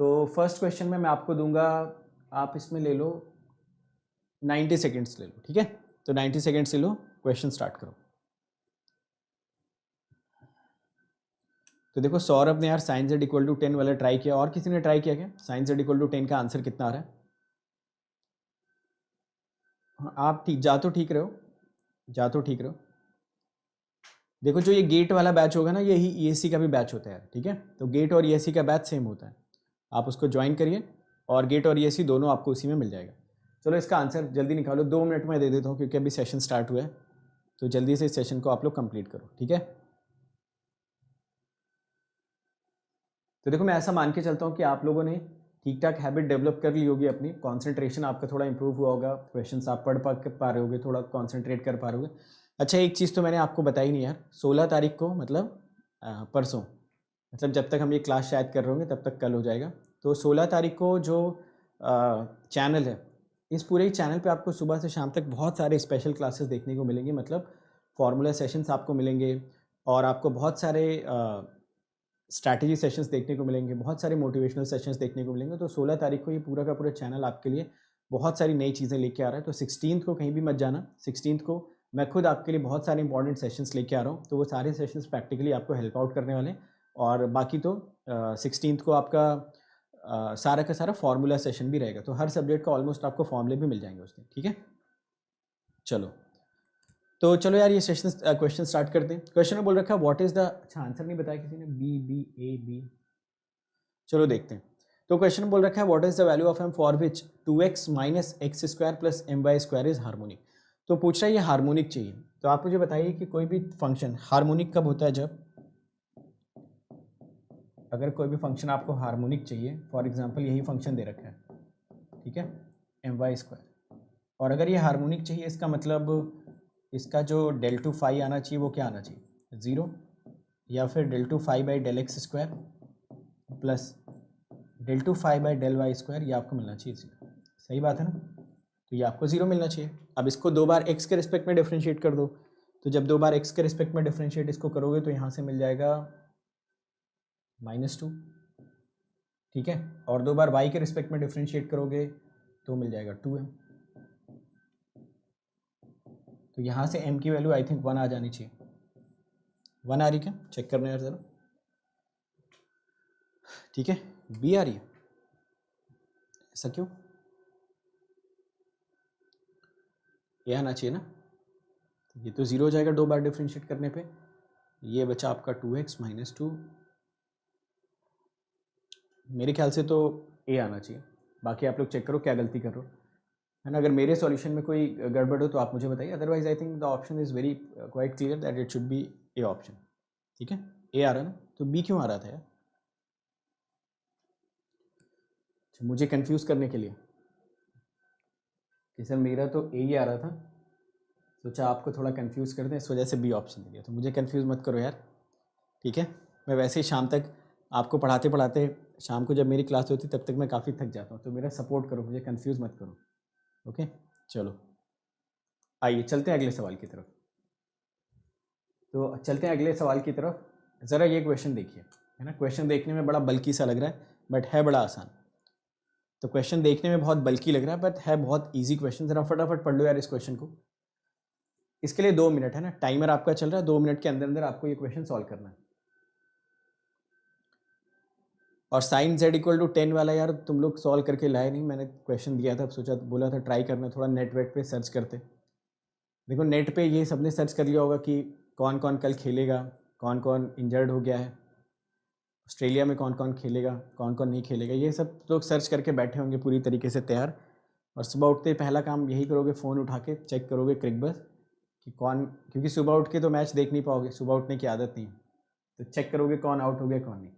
तो first question में मैं आपको दूंगा, आप इसमें ले लो 90 सेकेंड्स ले लो, ठीक है। तो 90 सेकेंड्स ले लो, क्वेश्चन स्टार्ट करो। तो देखो सौरभ ने यार साइन जेड इक्वल टू 10 वाला ट्राई किया, और किसी ने ट्राई किया क्या? साइन जेड इक्वल टू 10 का आंसर कितना आ रहा है? हाँ, आप ठीक जा तो ठीक रहे हो, जा तो ठीक रहो। देखो जो ये गेट वाला बैच होगा ना, यही ईएससी का भी बैच होता है, ठीक है। तो गेट और ईएससी का बैच सेम होता है, आप उसको ज्वाइन करिए और गेट और ईएससी दोनों आपको उसी में मिल जाएगा। चलो इसका आंसर जल्दी निकालो, 2 मिनट में दे देता हूँ क्योंकि अभी सेशन स्टार्ट हुआ है, तो जल्दी से इस सेशन को आप लोग कंप्लीट करो, ठीक है। तो देखो मैं ऐसा मान के चलता हूँ कि आप लोगों ने ठीक ठाक हैबिट डेवलप कर ली होगी अपनी, कॉन्सेंट्रेशन आपका थोड़ा इंप्रूव हुआ होगा, क्वेश्चंस आप पढ़ पा रहे होगे, थोड़ा कॉन्सेंट्रेट कर पा रहे होगे। अच्छा एक चीज़ तो मैंने आपको बताई नहीं यार, 16 तारीख को मतलब परसों, मतलब जब तक हम ये क्लास शायद कर रहे होंगे तब तक कल हो जाएगा। तो 16 तारीख को जो चैनल है, इस पूरे चैनल पे आपको सुबह से शाम तक बहुत सारे स्पेशल क्लासेस देखने को मिलेंगे, मतलब फॉर्मूला सेशंस आपको मिलेंगे और आपको बहुत सारे स्ट्रैटेजी सेशंस देखने को मिलेंगे, बहुत सारे मोटिवेशनल सेशंस देखने को मिलेंगे। तो 16 तारीख को ये पूरा का पूरा चैनल आपके लिए बहुत सारी नई चीज़ें लेके आ रहा है। तो 16 को कहीं भी मत जाना, 16 को मैं खुद आपके लिए बहुत सारे इंपॉर्टेंट सेशंस लेके आ रहा हूँ, तो वो सारे सेशंस प्रैक्टिकली आपको हेल्प आउट करने वाले हैं। और बाकी तो 16 को आपका सारा का सारा फार्मूला सेशन भी रहेगा, तो हर सब्जेक्ट का ऑलमोस्ट आपको फॉर्मूले भी मिल जाएंगे उस दिन, ठीक है। चलो तो चलो यार ये सेशन क्वेश्चन स्टार्ट करते हैं। क्वेश्चन में बोल रखा है व्हाट इज द, अच्छा आंसर नहीं बताया किसी ने, बी बी ए बी। चलो देखते हैं। तो क्वेश्चन बोल रखा है what is the value of M for which 2x minus X square plus M Y square is harmonic. तो पूछ रहा है ये हार्मोनिक चाहिए। तो आप मुझे बताइए कि कोई भी फंक्शन हार्मोनिक कब होता है? जब अगर कोई भी फंक्शन आपको हार्मोनिक चाहिए, फॉर एग्जांपल यही फंक्शन दे रखा है, ठीक है, एम वाई स्क्वायर, और अगर ये हार्मोनिक चाहिए इसका मतलब इसका जो डेल टू फाई आना चाहिए वो क्या आना चाहिए? 0, या फिर del two phi by del X square plus del two phi by del Y square, ये आपको मिलना चाहिए 0। सही बात है ना? तो ये आपको 0 मिलना चाहिए। अब इसको 2 बार x के रिस्पेक्ट में डिफ्रेंशिएट कर दो, तो जब 2 बार x के रिस्पेक्ट में डिफ्रेंशिएट इसको करोगे तो यहाँ से मिल जाएगा -2, ठीक है। और 2 बार y के रिस्पेक्ट में डिफ्रेंशिएट करोगे तो मिल जाएगा 2m। तो यहाँ से m की वैल्यू आई थिंक 1 आ जानी चाहिए। 1 आ रही क्या? चेक करना यार ज़रा, ठीक है। b आ रही है, ऐसा क्यों? ये आना चाहिए ना, ये तो 0 हो जाएगा 2 बार डिफ्रेंशिएट करने पे। ये बचा आपका 2x माइनस 2, मेरे ख्याल से तो a आना चाहिए। बाकी आप लोग चेक करो क्या गलती कर रहे हो, है ना। अगर मेरे सॉल्यूशन में कोई गड़बड़ हो तो आप मुझे बताइए, otherwise I think the option is very quite clear that it should be A option, ठीक है। ए आ रहा है ना, तो बी क्यों आ रहा था यार? मुझे कंफ्यूज करने के लिए कि सर मेरा तो ए ही आ रहा था, सोचा आपको थोड़ा कंफ्यूज कर दें, इस वजह से बी ऑप्शन दे दिया। तो मुझे कंफ्यूज मत करो यार, ठीक है। मैं वैसे ही शाम तक आपको पढ़ाते पढ़ाते, शाम को जब मेरी क्लास होती तब तक मैं काफ़ी थक जाता हूँ, तो मेरा सपोर्ट करो, मुझे कंफ्यूज मत करो, ओके। चलो आइए चलते हैं अगले सवाल की तरफ। तो चलते हैं अगले सवाल की तरफ। ज़रा ये क्वेश्चन देखिए, है ना। क्वेश्चन देखने में बड़ा बल्कि सा लग रहा है बट है बड़ा आसान। तो क्वेश्चन देखने में बहुत बल्कि लग रहा है बट है बहुत इजी क्वेश्चन। ज़रा फटाफट पढ़ लो यार इस क्वेश्चन को। इसके लिए 2 मिनट है ना, टाइमर आपका चल रहा है, 2 मिनट के अंदर अंदर आपको ये क्वेश्चन सॉल्व करना है। और साइन जेड इक्वल टू 10 वाला यार तुम लोग सॉल्व करके लाए नहीं, मैंने क्वेश्चन दिया था, सोचा बोला था ट्राई करना, थोड़ा नेट वेट पे सर्च करते। देखो नेट पे ये सबने सर्च कर लिया होगा कि कौन कौन कल खेलेगा, कौन कौन इंजर्ड हो गया है, ऑस्ट्रेलिया में कौन कौन खेलेगा, कौन कौन नहीं खेलेगा, ये सब लोग सर्च करके बैठे होंगे पूरी तरीके से तैयार। और सुबह उठते ही पहला काम यही करोगे, फ़ोन उठा के चेक करोगे क्रिकबज़ कि कौन, क्योंकि सुबह उठ के तो मैच देख नहीं पाओगे, सुबह उठने की आदत नहीं है, तो चेक करोगे कौन आउट हो गया कौन नहीं।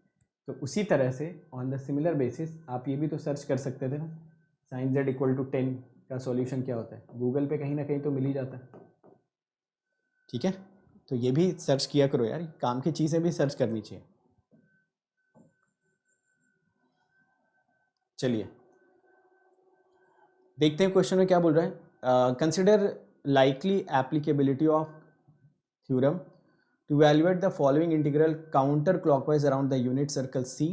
तो उसी तरह से ऑन द सिमिलर बेसिस आप ये भी तो सर्च कर सकते थे ना, साइन जेड इक्वल टू 10 का सॉल्यूशन क्या होता है, गूगल पे कहीं ना कहीं तो मिल ही जाता है, ठीक है। तो ये भी सर्च किया करो यार, काम की चीज़ें भी सर्च करनी चाहिए। चलिए देखते हैं क्वेश्चन में क्या बोल रहा है। Consider likely applicability of theorem to evaluate the following integral counter clockwise around the unit circle C.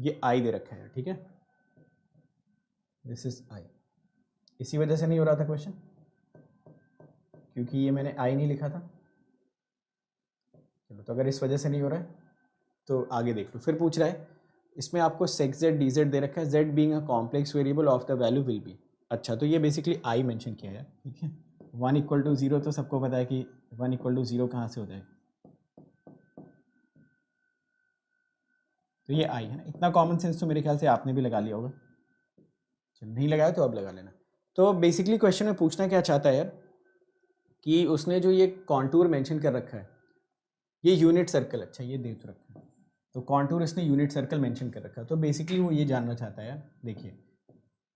ये आई दे रखा है, ठीक है, दिस इज आई। इसी वजह से नहीं हो रहा था क्वेश्चन, क्योंकि ये मैंने आई नहीं लिखा था। चलो, तो अगर इस वजह से नहीं हो रहा है तो आगे देख लो। फिर पूछ रहा है इसमें आपको सेक जेड डी जेड दे रखा है, Z being a complex variable of the value will be. अच्छा, तो ये बेसिकली आई मेंशन किया है, ठीक है। 1 = 0 तो सबको पता है कि 1 = 0 कहाँ से हो जाएगा, तो ये आई है ना। इतना कॉमन सेंस तो मेरे ख्याल से आपने भी लगा लिया होगा। चलो, नहीं लगाया तो अब लगा लेना। तो बेसिकली क्वेश्चन में पूछना क्या चाहता है यार, कि उसने जो ये कॉन्टूर मेंशन कर रखा है, ये यूनिट सर्कल, अच्छा ये दे तो रखा है, तो कॉन्टूर इसने यूनिट सर्कल मेंशन कर रखा है। तो बेसिकली वो ये जानना चाहता है यार, देखिए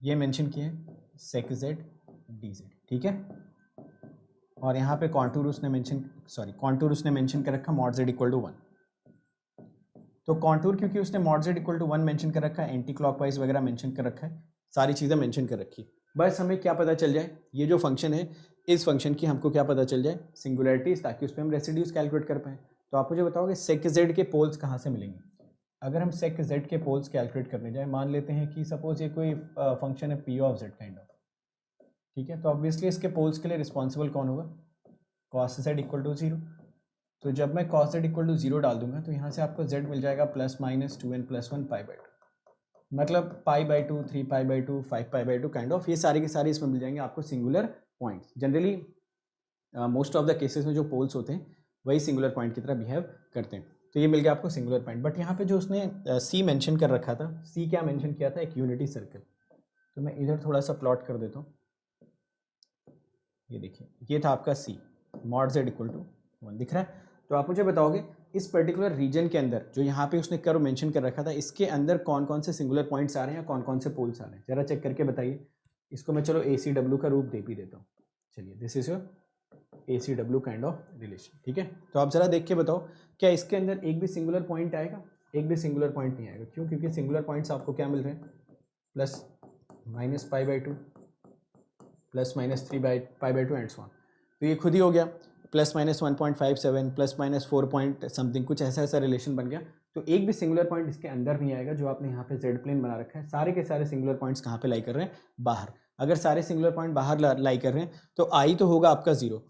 ये मेंशन किया है सेक जेड डी जेड, ठीक है, और यहाँ पे कॉन्टूर उसने मेंशन कर रखा मॉड जेड इक्वल टू 1। तो कॉन्टूर क्योंकि उसने mod Z equal to 1 mention कर रखा है, एंटी क्लॉकवाइज वगैरह मेंशन कर रखा है, सारी चीज़ें मेंशन कर रखी है। बस हमें क्या पता चल जाए, ये जो फंक्शन है इस फंक्शन की हमको क्या पता चल जाए, सिंगुलरिटीज, ताकि उस पर हम रेसिड्यूज कैलकुलेट कर पाएँ। तो आप मुझे बताओगे सेक जेड के पोल्स कहाँ से मिलेंगे। अगर हम सेक जेड के पोल्स कैलकुलेट करने जाए, मान लेते हैं कि सपोज ये कोई फंक्शन है P of Z kind of, ठीक है, तो ऑब्वियसली इसके पोल्स के लिए रिस्पॉन्सिबल कौन होगा, कॉस जेड इक्वल टू 0। तो जब मैं कॉस जेड इक्वल टू 0 डाल दूंगा तो यहाँ से आपको जेड मिल जाएगा ±2n+1 π/2, मतलब π/2, 3π/2, 5π/2 काइंड ऑफ, ये सारे के सारे इसमें मिल जाएंगे आपको singular points. Generally most of the cases में जो पोल्स होते हैं वही सिंगुलर पॉइंट की तरह बिहेव करते हैं। तो ये मिल गया आपको सिंगुलर पॉइंट। बट यहाँ पे जो उसने सी मेंशन कर रखा था, सी क्या मेंशन किया था, एक यूनिटी सर्कल। तो मैं इधर थोड़ा सा प्लॉट कर देता हूँ, ये देखिए ये था आपका सी, मॉड जेड इक्वल टू 1 दिख रहा है। तो आप मुझे बताओगे इस पर्टिकुलर रीजन के अंदर जो यहाँ पे उसने कर्व मेंशन कर रखा था, इसके अंदर कौन कौन से सिंगुलर पॉइंट्स आ रहे हैं या कौन कौन से पोल्स आ रहे हैं, जरा चेक करके बताइए। इसको मैं चलो ACW का रूप दे भी देता हूँ। चलिए, this is your ACW kind of relation, ठीक है। तो आप जरा देख के बताओ क्या इसके अंदर एक भी सिंगुलर पॉइंट आएगा, एक भी सिंगुलर पॉइंट नहीं आएगा। क्यों? क्योंकि सिंगुलर पॉइंट्स आपको क्या मिल रहे हैं, ±π/2, ±3π/2 एंड सो ऑन। तो ये खुद ही हो गया ±1.57 ±4 पॉइंट समथिंग, कुछ ऐसा ऐसा रिलेशन बन गया। तो एक भी सिंगुलर पॉइंट इसके अंदर नहीं आएगा। जो आपने यहाँ पे जेड प्लेन बना रखा है, सारे के सारे सिंगुलर पॉइंट्स कहाँ पे लाई कर रहे हैं, बाहर। अगर सारे सिंगुलर पॉइंट बाहर लाई कर रहे हैं तो आई तो होगा आपका 0।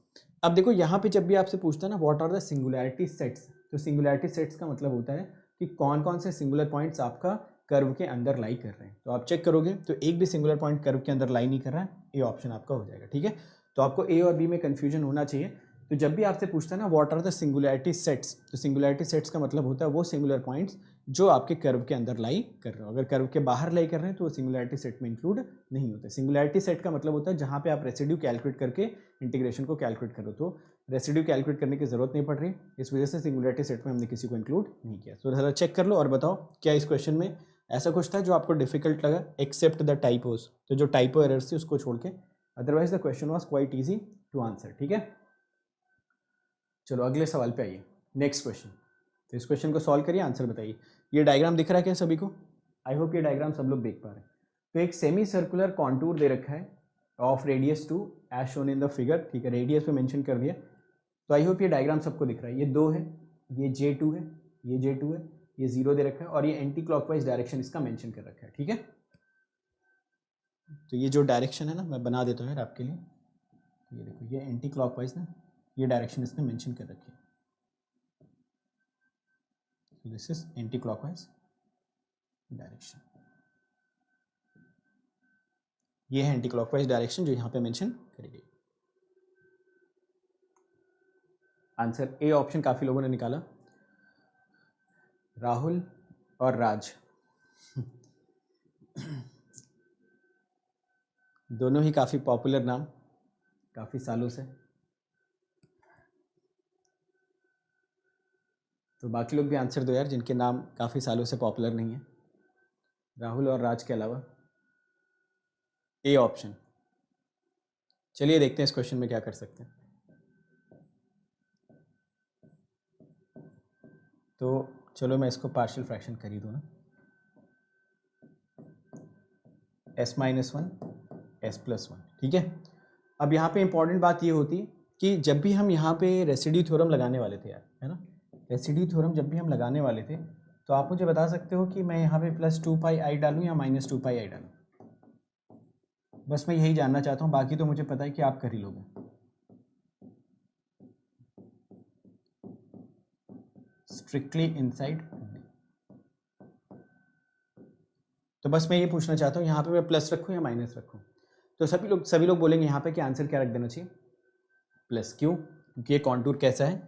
अब देखो यहाँ पे जब भी आपसे पूछता है ना what are the singularity sets, तो सिंगुलैरिटी सेट्स का मतलब होता है कि कौन कौन से सिंगुलर पॉइंट्स आपका कर्व के अंदर लाई कर रहे हैं। तो आप चेक करोगे तो एक भी सिंगुलर पॉइंट कर्व के अंदर लाई नहीं कर रहा है, ए ऑप्शन आपका हो जाएगा, ठीक है। तो आपको ए और बी में कन्फ्यूजन होना चाहिए। तो जब भी आपसे पूछता है ना what are the singularity sets, तो सिंगुलैरिटी सेट्स का मतलब होता है वो सिंगुलर पॉइंट्स जो आपके कर्व के अंदर लाई कर रहे हो। अगर कर्व के बाहर लाई कर रहे हैं तो वो सिंगुलैरिटी सेट में इंक्लूड नहीं होते। सिंगुलैरिटी सेट का मतलब होता है जहाँ पे आप रेसिड्यू कैलकुलेट करके इंटीग्रेशन को कैलकुलेट करो। तो रेसिड्यू कैलकुलेट करने की जरूरत नहीं पड़ रही, इस वजह से सिंगुलैरिटी सेट में हमने किसी को इंक्लूड नहीं किया। तो जरा चेक कर लो और बताओ क्या इस क्वेश्चन में ऐसा कुछ था जो आपको डिफिकल्ट लगा, एक्सेप्ट द टाइपोज। तो जो टाइपो एरर्स थी उसको छोड़ के, otherwise the question was quite easy to answer, ठीक है। चलो अगले सवाल पे आइए, नेक्स्ट क्वेश्चन। तो इस क्वेश्चन को सॉल्व करिए, आंसर बताइए। ये डायग्राम दिख रहा है क्या सभी को? आई होप ये डायग्राम सब लोग देख पा रहे हैं। तो एक सेमी सर्कुलर कॉन्टूर दे रखा है of radius 2 as shown in the figure, ठीक है, रेडियस पे मेंशन कर दिया। तो आई होप ये डायग्राम सबको दिख रहा है। ये 2 है, ये J2 है, ये J2 है, ये 0 दे रखा है और ये एंटी क्लॉकवाइज डायरेक्शन इसका मेंशन कर रखा है, ठीक है। तो ये जो डायरेक्शन है ना, मैं बना देता हूँ यार आपके लिए। ये देखो ये एंटी क्लॉकवाइज ना, ये डायरेक्शन इसने मेंशन कर रखी है। So this is anti-clockwise direction। ये है एंटी-क्लॉकवाइज डायरेक्शन जो यहाँ पे मेंशन करी गई। आंसर ए ऑप्शन काफी लोगों ने निकाला, राहुल और राज दोनों ही काफी पॉपुलर नाम, काफी सालों से। तो बाकी लोग भी आंसर दो यार जिनके नाम काफी सालों से पॉपुलर नहीं है, राहुल और राज के अलावा। A option. चलिए देखते हैं इस क्वेश्चन में क्या कर सकते हैं। तो चलो मैं इसको पार्शियल फ्रैक्शन कर ही दूँ ना, s-1 s+1, ठीक है। अब यहाँ पे इंपॉर्टेंट बात ये होती कि जब भी हम यहाँ पे रेसिड्यू थ्योरम लगाने वाले थे यार, है ना, रेसिड्यू थ्योरम जब भी हम लगाने वाले थे तो आप मुझे बता सकते हो कि मैं यहाँ पे प्लस 2πi डालूँ या माइनस 2πi डालूँ? बस मैं यही जानना चाहता हूँ, बाकी तो मुझे पता है कि आप कर ही लोगे। Strictly inside. तो बस मैं ये पूछना चाहता हूँ यहाँ पे मैं प्लस रखूँ या माइनस रखूँ? तो सभी लोग बोलेंगे यहाँ पे कि आंसर क्या रख देना चाहिए? प्लस। क्यों? क्योंकि ये कॉन्टूर कैसा है?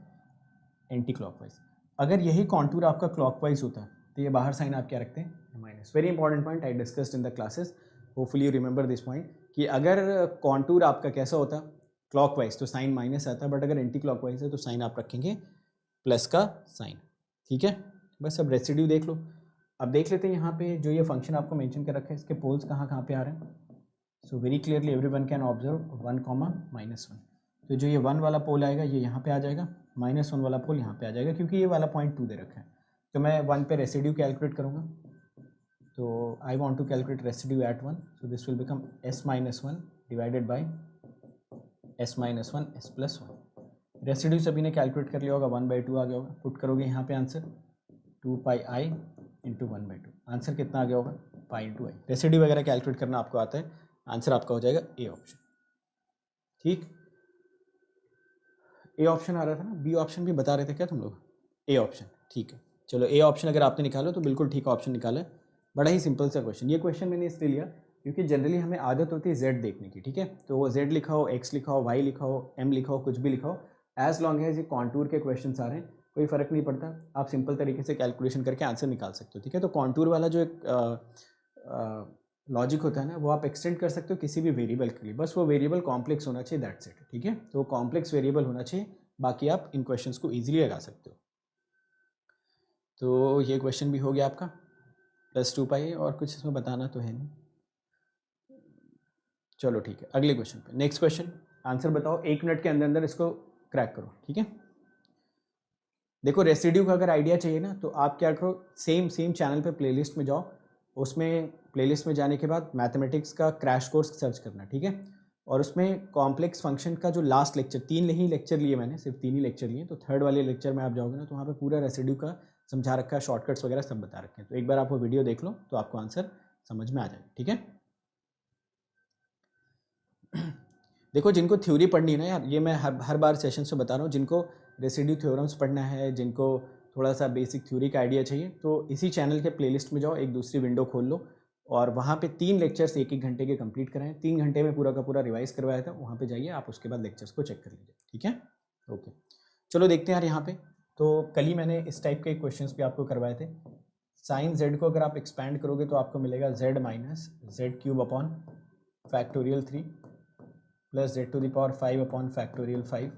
Anti clockwise. अगर यही कॉन्टूर आपका क्लॉकवाइज होता तो ये बाहर साइन आप क्या रखते हैं? Minus. Very important point, I discussed in the classes, hopefully you remember this point, कि अगर कॉन्टूर आपका कैसा होता क्लॉकवाइज तो साइन माइनस आता, बट अगर एंटी क्लॉकवाइज है तो साइन आप रखेंगे प्लस का साइन। ठीक है, बस अब रेसिड्यू देख लो। अब देख लेते हैं यहाँ पे जो ये फंक्शन आपको मेंशन कर रखा है, इसके पोल्स कहाँ कहाँ पे आ रहे हैं। So very clearly everyone can observe 1, -1। तो जो ये 1 वाला पोल आएगा ये यहाँ पे आ जाएगा, -1 वाला पोल यहाँ पे आ जाएगा, क्योंकि ये वाला पॉइंट 2 दे रखा है। तो मैं 1 पे रेसिड्यू कैलकुलेट करूँगा, तो I want to calculate residue at 1, so this will become s-1 divided by s-1 s+1। Residue सभी ने कैलकुलेट कर लिया होगा, 1/2 आ गया होगा। पुट करोगे यहाँ पे आंसर 2πi इंटू 1/2। आंसर कितना आ गया होगा? पाई इंटू आई। रेसिड्यू वगैरह कैलकुलेट करना आपको आता है, आंसर आपका हो जाएगा ए ऑप्शन। ठीक, ए ऑप्शन आ रहा था ना, बी ऑप्शन भी बता रहे थे क्या तुम लोग? ए ऑप्शन, ठीक है। चलो ए ऑप्शन अगर आपने निकाला तो बिल्कुल ठीक ऑप्शन निकाला है। बड़ा ही सिंपल सा क्वेश्चन। ये क्वेश्चन मैंने इसलिए लिया क्योंकि जनरली हमें आदत होती है जेड देखने की, ठीक है। तो जेड लिखा हो, एक्स लिखा हो, वाई लिखा हो, एम लिखा हो, कुछ भी लिखा हो, एज लॉन्ग एज ये कॉन्टूर के क्वेश्चन आ रहे हैं कोई फ़र्क नहीं पड़ता, आप सिंपल तरीके से कैलकुलेशन करके आंसर निकाल सकते हो, ठीक है। तो कॉन्टूर वाला जो एक लॉजिक होता है ना, वो आप एक्सटेंड कर सकते हो किसी भी वेरिएबल के लिए, बस वो वेरिएबल कॉम्प्लेक्स होना चाहिए, दैट्स इट, ठीक है। तो कॉम्प्लेक्स वेरिएबल होना चाहिए, बाकी आप इन क्वेश्चंस को इजीली लगा सकते हो। तो ये क्वेश्चन भी हो गया आपका +2π, और कुछ इसमें बताना तो है नहीं। चलो ठीक है, अगले क्वेश्चन पे। नेक्स्ट क्वेश्चन, आंसर बताओ 1 मिनट के अंदर अंदर इसको क्रैक करो, ठीक है। देखो रेसिड्यू का अगर आइडिया चाहिए ना, तो आप क्या करो, सेम चैनल पे प्लेलिस्ट में जाओ, उसमें प्लेलिस्ट में जाने के बाद मैथमेटिक्स का क्रैश कोर्स सर्च करना, ठीक है। और उसमें कॉम्प्लेक्स फंक्शन का जो लास्ट लेक्चर, 3 ही लेक्चर लिए मैंने, सिर्फ 3 ही लेक्चर लिए, तो थर्ड वाले लेक्चर में आप जाओगे ना, तो वहाँ पे पूरा रेसिड्यू का समझा रखा है, शॉर्टकट्स वगैरह सब बता रखे हैं। तो एक बार आप वो वीडियो देख लो तो आपको आंसर समझ में आ जाएगा, ठीक है। देखो जिनको थ्योरी पढ़नी है ना यार, ये मैं हर बार सेशन से बता रहा हूँ, जिनको रेसिड्यू थ्योरम्स पढ़ना है, जिनको थोड़ा सा बेसिक थ्योरी का आइडिया चाहिए, तो इसी चैनल के प्लेलिस्ट में जाओ, एक दूसरी विंडो खोल लो और वहाँ पे 3 लेक्चर्स 1-1 घंटे के कंप्लीट कराएं। 3 घंटे में पूरा का पूरा रिवाइज करवाया था, वहाँ पे जाइए आप, उसके बाद लेक्चर्स को चेक कर लीजिए, ठीक है। ओके, चलो देखते हैं यार यहाँ पे। तो कल ही मैंने इस टाइप के क्वेश्चंस भी आपको करवाए थे। साइन जेड को अगर आप एक्सपैंड करोगे तो आपको मिलेगा z minus z³ upon factorial 3 plus z⁵ upon factorial 5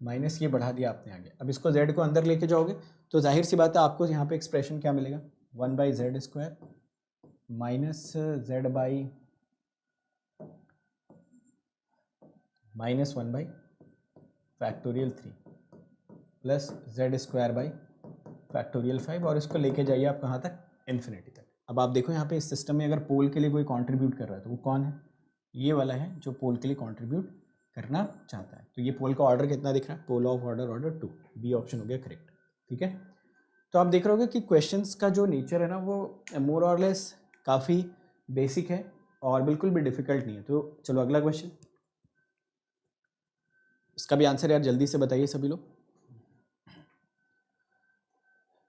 minus ये बढ़ा दिया आपने आगे। अब इसको z को अंदर लेके जाओगे तो जाहिर सी बात है आपको यहाँ पे एक्सप्रेशन क्या मिलेगा, 1/z² minus z by -1 factorial 3 plus z² by factorial 5, और इसको लेके जाइए आप कहाँ तक, इन्फिनिटी तक। अब आप देखो यहाँ पे इस सिस्टम में अगर पोल के लिए कोई कंट्रीब्यूट कर रहा है तो वो कौन है, ये वाला है जो पोल के लिए कंट्रीब्यूट करना चाहता है। तो ये पोल का ऑर्डर कितना दिख रहा है, pole of order 2, B option हो गया करेक्ट, ठीक है। तो आप देख रहे होगे कि क्वेश्चंस का जो नेचर है ना, वो मोर और लेस काफ़ी बेसिक है और बिल्कुल भी डिफिकल्ट नहीं है। तो चलो अगला क्वेश्चन, इसका भी आंसर यार जल्दी से बताइए सभी लोग।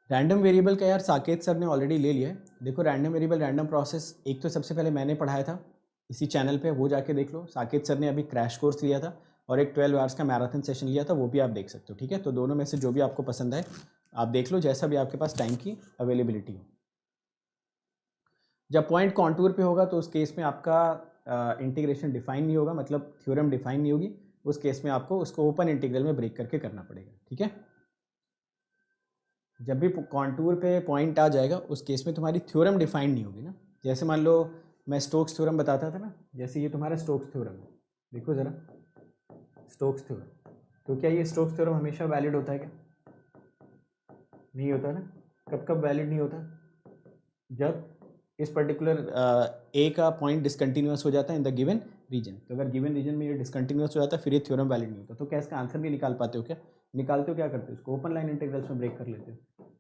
रैंडम वेरिएबल का यार साकेत सर ने ऑलरेडी ले लिया है। देखो रैंडम वेरिएबल रैंडम प्रोसेस एक तो सबसे पहले मैंने पढ़ाया था इसी चैनल पे, वो जाके देख लो। साकेत सर ने अभी क्रैश कोर्स लिया था और एक 12 आवर्स का मैराथन सेशन लिया था, वो भी आप देख सकते हो, ठीक है। तो दोनों में से जो भी आपको पसंद आए आप देख लो, जैसा भी आपके पास टाइम की अवेलेबिलिटी हो। जब पॉइंट कॉन्टूर पे होगा तो उस केस में आपका इंटीग्रेशन डिफाइन नहीं होगा, मतलब थ्योरम डिफाइन नहीं होगी। उस केस में आपको उसको ओपन इंटीग्रल में ब्रेक करके करना पड़ेगा, ठीक है। जब भी कॉन्टूर पे पॉइंट आ जाएगा उस केस में तुम्हारी थ्योरम डिफाइन नहीं होगी ना। जैसे मान लो मैं स्टोक्स थ्योरम बताता था ना, जैसे ये तुम्हारा स्टोक्स थ्योरम है, देखो ज़रा स्टोक्स थ्योरम, तो क्या ये स्टोक्स थ्योरम हमेशा वैलिड होता है क्या? नहीं होता ना। कब कब वैलिड नहीं होता, जब इस पर्टिकुलर ए का पॉइंट डिसकंटिन्यूअस हो जाता है इन द गिवन रीजन। तो अगर गिवन रीजन में ये डिसकंटिन्यूअस हो जाता है फिर ये थ्योरम वैलिड नहीं होता। तो क्या इसका आंसर भी निकाल पाते हो क्या? निकालते हो, क्या करते हो, इसको ओपन लाइन इंटीग्रल्स में ब्रेक कर लेते हो।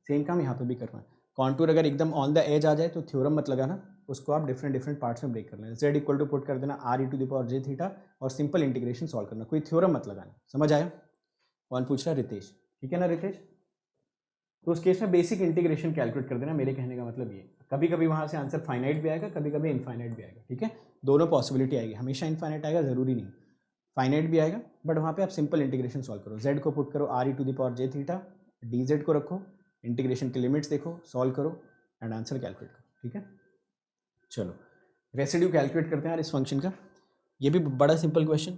सेम काम यहाँ पे भी करना है। कॉन्टूर अगर एकदम ऑन द एज आ जाए तो थ्योरम मत लगाना, उसको आप डिफरेंट पार्ट्स में ब्रेक कर लेना। z इक्वल टू पुट कर देना r e⁻j थीटा और सिंपल इंटीग्रेशन सॉल्व करना, कोई थ्योरम मत लगाना। समझ आया? कौन पूछ रहा है? रितेश। ठीक है ना रितेश? तो उस केस में बेसिक इंटीग्रेशन कैलकुलेट कर देना। मेरे कहने का मतलब ये, कभी कभी वहाँ से आंसर फाइनाइट भी आएगा, कभी कभी इनफाइनाइट भी आएगा। ठीक है, दोनों पॉसिबिलिटी आएगी, हमेशा इनफाइनाइट आएगा ज़रूरी नहीं, फाइनाइट भी आएगा। बट वहाँ पे आप सिंपल इंटीग्रेशन सॉल्व करो, z को पुट करो r e⁻j थीटा, dz को रखो, इंटीग्रेशन के लिमिट्स देखो, सॉल्व करो एंड आंसर कैलकुलेट करो। ठीक है, चलो रेसिड्यू कैलकुलेट करते हैं यार इस फंक्शन का। ये भी बड़ा सिंपल क्वेश्चन,